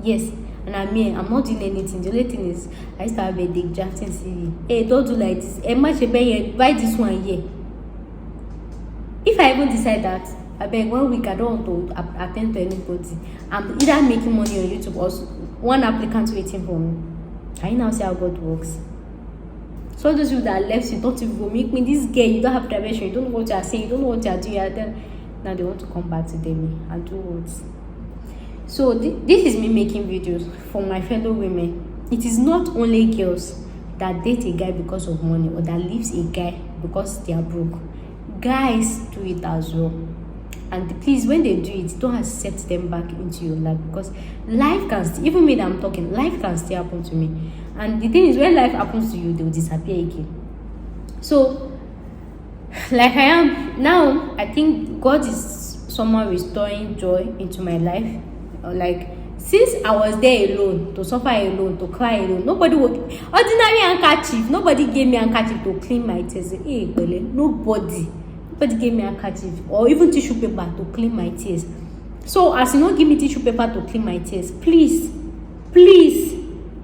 Yes, and I'm not doing anything. The only thing is I used to have a dick drafting CV. Hey, don't do like this. Write this one here. If I even decide that, I beg 1 week I don't want to attend to anybody. I'm either making money on YouTube or one applicant waiting for me. Can you now see how God works? So those people that left you don't even go make me this girl, you don't have direction, you don't know what you are saying, you don't know what you are doing. Now they want to come back to them and do what? So this is me making videos for my fellow women. It is not only girls that date a guy because of money or that leaves a guy because they are broke. Guys do it as well. And please, when they do it, don't accept them back into your life, because life can still, even me that I'm talking, life can still happen to me. And the thing is, when life happens to you, they'll disappear again. So, like I am now, I think God is somehow restoring joy into my life. Like, since I was there alone, to suffer alone, to cry alone, nobody would, ordinary handkerchief, nobody gave me handkerchief to clean my tears. Hey, nobody gave me handkerchief or even tissue paper to clean my tears. So as you don't give me tissue paper to clean my tears, please,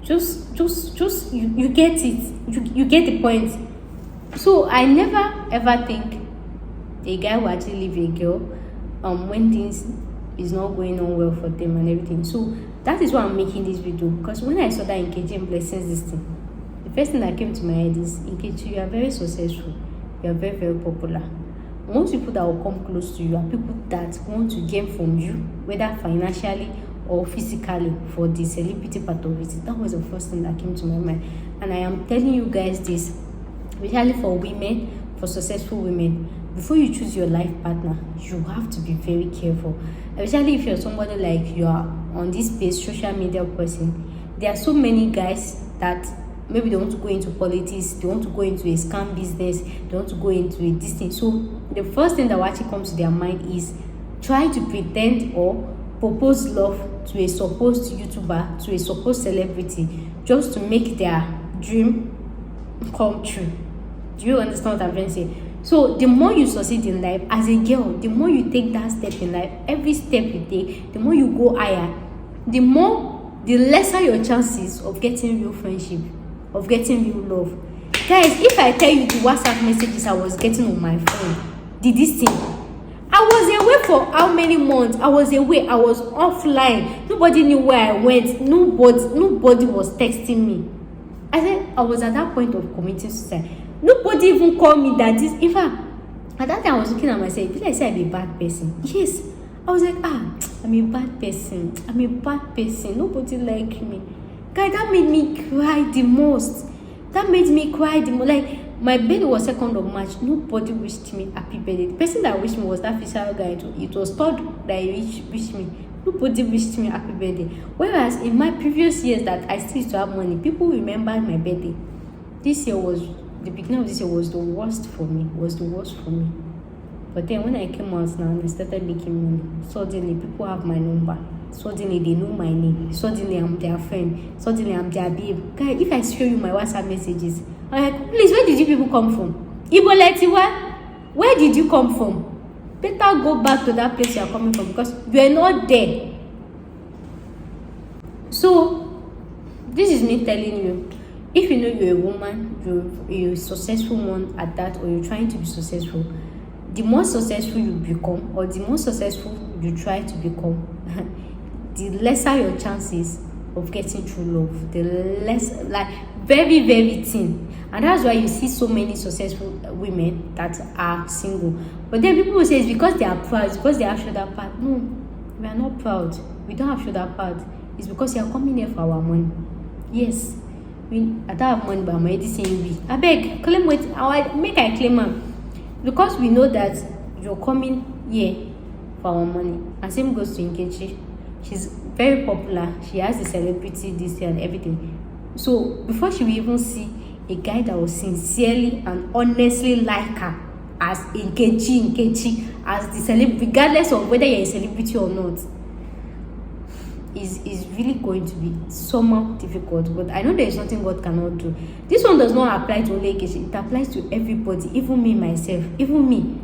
just you get it, you get the point. So I never ever think a guy will actually leave a girl when things is not going on well for them and everything. So that is why I'm making this video, because when I saw that Nigerian blessings this thing, the first thing that came to my head is, Nkechi, you are very successful, you are very, very popular. Most people that will come close to you are people that want to gain from you, whether financially or physically, for the celebrity part of it. That was the first thing that came to my mind. And I am telling you guys this, especially for women, for successful women. Before you choose your life partner, you have to be very careful. Especially if you're somebody like you are on this space, social media person. There are so many guys that maybe they want to go into politics, they want to go into a scam business, they want to go into a this thing. So the first thing that actually comes to their mind is try to pretend or propose love to a supposed YouTuber, to a supposed celebrity, just to make their dream come true. Do you understand what I'm trying to say? So the more you succeed in life as a girl, the more you take that step in life, every step you take, the more you go higher, the lesser your chances of getting real friendship, of getting real love. Guys, if I tell you the WhatsApp messages I was getting on my phone, this thing, I was away for how many months? I was away, I was offline. Nobody knew where I went. Nobody was texting me. I said I was at that point of committing suicide. Nobody even called me that this. In fact, at that time I was looking at myself. Did I say I'm a bad person? Yes. I was like, I'm a bad person. I'm a bad person. Nobody liked me. Guy, that made me cry the most. Like, my birthday was 2nd of March. Nobody wished me happy birthday. The person that wished me was that physical guy. It was thought that he wished me. Nobody wished me happy birthday. Whereas in my previous years that I still used to have money, people remembered my birthday. The beginning of this year was the worst for me. But then when I came out now and I started making money, suddenly people have my number. Suddenly they know my name. Suddenly I'm their friend. Suddenly I'm their babe. Guys, if I show you my WhatsApp messages, I'm like, please, where did you people come from? Iboletiwa? Where did you come from? Better go back to that place you are coming from, because you are not there. So this is me telling you, if you know you're a woman, you're a successful one at that, or you're trying to be successful, the more successful you become, or the more successful you try to become, the lesser your chances of getting true love. The less, like, very, very thin. And that's why you see so many successful women that are single. But then people will say it's because they are proud, it's because they have shoulder pad. No, we are not proud. We don't have shoulder pad. It's because you are coming here for our money. Yes. I don't have money, but I'm already saying we. I beg, claim with make I claim them. Because we know that you're coming here for our money. And same goes to Nkechi. She's very popular. She has the celebrity, this and everything. So before she will even see a guy that will sincerely and honestly like her as Nkechi, as the celebrity, regardless of whether you're a celebrity or not, is really going to be somehow difficult. But I know there is nothing God cannot do. This one does not apply to only Nkechi. It applies to everybody, even me myself, even me.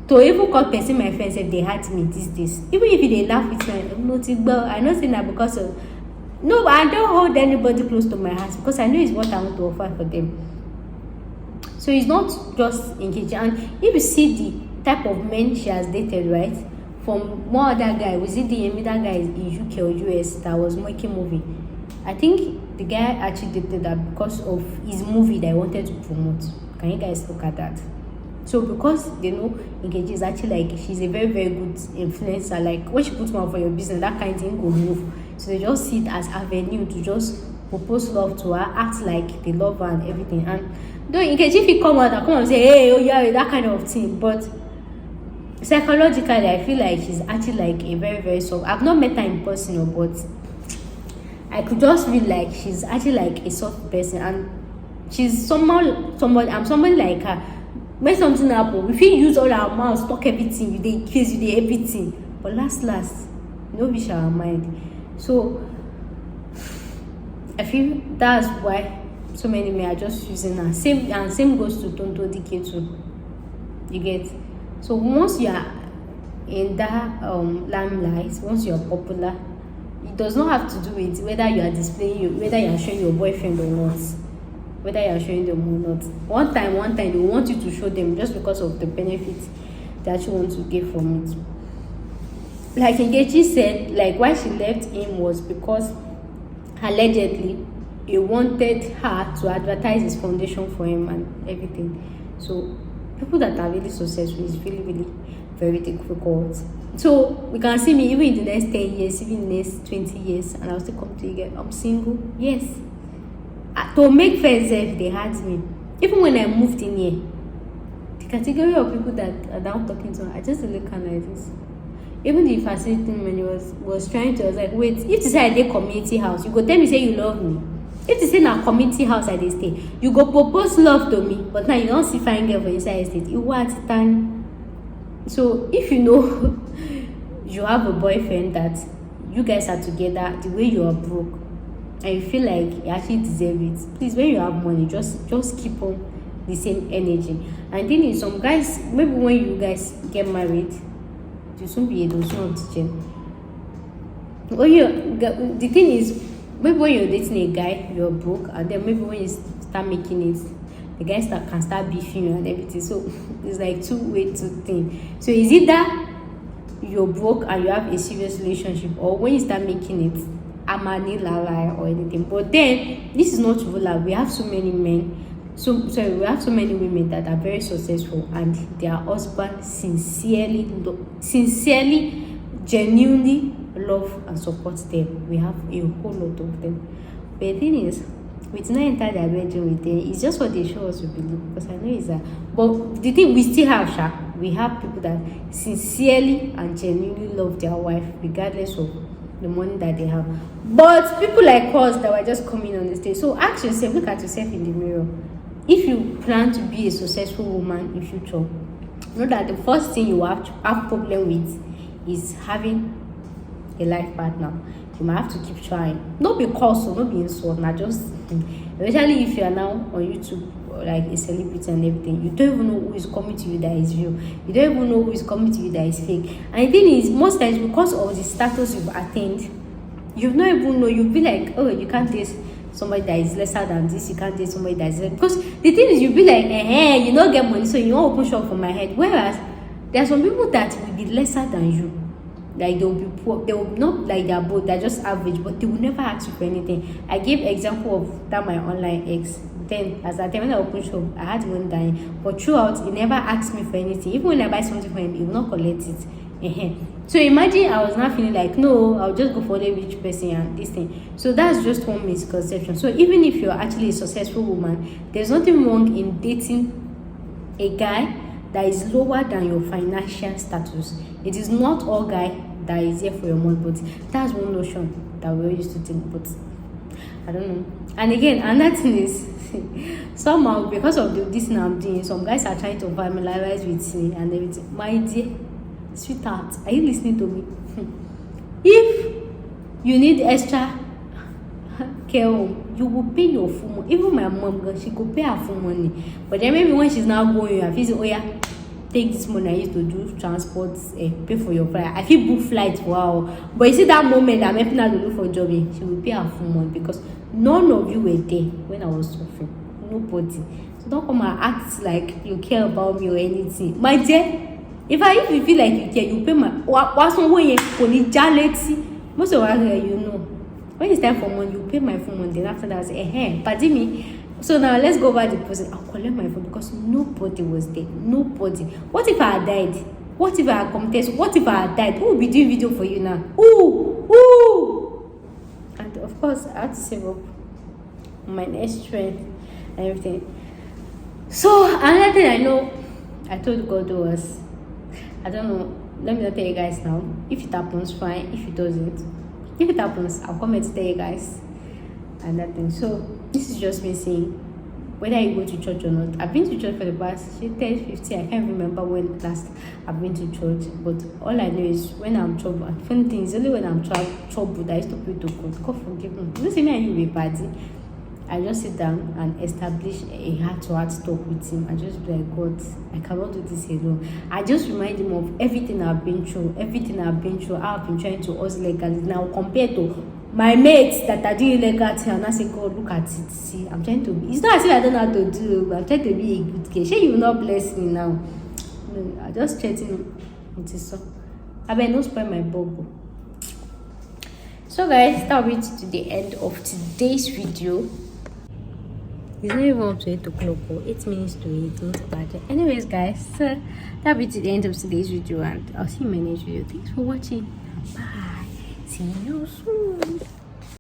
To even call person my friends if they hurt me these days. Even if they laugh with me, I'm not saying that because of no, but I don't hold anybody close to my heart, because I know it's what I want to offer for them. So it's not just Nkechi. And if you see the type of men she has dated, right? From one other guy, was it the that guy in UK or US that was making movie? I think the guy actually dated that because of his movie that I wanted to promote. Can you guys look at that? So because they know Gbege is actually like, she's a very, very good influencer. Like when she puts more for your business, that kind of thing will move. So they just see it as avenue to just propose love to her, act like they love her and everything. And though in case if he come out and come and say, hey, oh yeah, that kind of thing, but psychologically I feel like she's actually like a very, very soft. I've not met her in person, but I could just feel like she's actually like a soft person, and she's somebody I'm somebody like her. When something happen, we feel use all our mouths, talk everything, you dey kiss, you dey everything, but last no wish our mind. So I feel that's why so many men are just using her. Same goes to Tonto DK too. You get? So once you are in that limelight, once you are popular, it does not have to do with whether you are displaying whether you are showing your boyfriend or not, whether you are showing them or not. One time they want you to show them just because of the benefits that you want to get from it. Like Gbege said, like why she left him was because allegedly he wanted her to advertise his foundation for him and everything. So people that are really successful is really, really very difficult. So we can see me even in the next 10 years, even in the next 20 years, and I'll still come to you again. I'm single, yes. To make friends, if they had me, even when I moved in here, the category of people that are now talking to her, I just look kind of like this. Even the facilitating when he was trying to, I was like, wait, if you say I did community house, you go tell me say you love me. If you say na community house I dey stay, you go propose love to me, but now you don't see fine girl for inside estate. You want time. So if you know you have a boyfriend that you guys are together the way you are broke, and you feel like you actually deserve it, please, when you have money, just keep on the same energy. And then in some guys, maybe when you guys get married, you soon be able to teach. The thing is, maybe when you're dating a guy, you're broke, and then maybe when you start making it, the guy can start beefing you and everything. So it's like two-way thing. So is it that you're broke and you have a serious relationship, or when you start making it, amani lala or anything? But then this is not ruler. We have so many men. We have so many women that are very successful, and their husband sincerely, genuinely love and support them. We have a whole lot of them. But the thing is, we did not enter their bedroom with them. It's just what they show us to believe, because I know it's that. But the thing, we still have we have people that sincerely and genuinely love their wife regardless of the money that they have. But people like us that were just coming on the stage, so ask yourself, look at yourself in the mirror. If you plan to be a successful woman in future, know that the first thing you have problem with is having a life partner. You might have to keep trying. Not because not being insult, not just especially if you are now on YouTube like a celebrity and everything. You don't even know who is coming to you that is real. You don't even know who is coming to you that is fake. And the thing is, most times because of the status you've attained, you've not even know. You'll be like, oh, you can't date somebody that is lesser than this. You can't date somebody that is less. Because the thing is, you'll be like, you don't get money, so you won't open shop for my head. Whereas there are some people that will be lesser than you. Like they will be poor, they will not like they're both, they're just average, but they will never ask you for anything. I gave example of that my online ex. Then as at when I opened shop, I had one dying, but throughout he never asked me for anything. Even when I buy something for him, he will not collect it. So imagine I was not feeling like, no, I'll just go for the rich person and this thing. So that's just one misconception. So even if you're actually a successful woman, there's nothing wrong in dating a guy that is lower than your financial status. It is not all guy that is here for your money, but that's one notion that we used to think. But I don't know. And again, another thing is somehow because of this thing I'm doing, some guys are trying to familiarize with me and everything. My dear sweetheart, are you listening to me? If you need extra care home, you will pay your full money. Even my mom, she could pay her full money. But then maybe when she's now going, I feel say, oh yeah, take this money I used to do transport, pay for your flight. I feel book flights, wow. But you see that moment that I'm helping her to look for a job, she will pay her full money because none of you were there when I was suffering. Nobody. So don't come and act like you care about me or anything. My dear, if you feel like you care, you pay my most of us you know. When it's time for money, you pay my phone money. Then after that, I say, pardon me. So now let's go over the process. I'll collect my phone because nobody was there. Nobody. What if I had died? What if I had committed? What if I had died? Who will be doing video for you now? Ooh! And of course, I have to save up my next strength and everything. So another thing I know I told God was, I don't know, let me not tell you guys now. If it happens, fine. If it doesn't, if it happens, I'll come and tell you guys and that thing. So this is just me saying, whether you go to church or not. I've been to church for the past 10, 15. I can't remember when last I've been to church. But all I know is when I'm troubled. And funny thing is, only when I'm troubled, I used to pray to God. God forgive me. You see me and you be party. I just sit down and establish a heart-to-heart talk with him. I just be like, God, I cannot do this alone. I just remind him of everything I've been through, how I've been trying to hustle legally. Now compared to my mates that are doing illegal thing, and I say, God, look at it. See, I'm trying to be. It's not as if I don't know how to do, but I'm trying to be a good kid. Sure, you will not bless me now. No, I just chatting with his son. I better not spoil my bubble. So, guys, that will be to the end of today's video. It's not even up to 8 o'clock or 8 minutes to 8. Not bad. Anyways, guys, so that'll be to the end of today's video, and I'll see you in my next video. Thanks for watching. Bye. See you soon.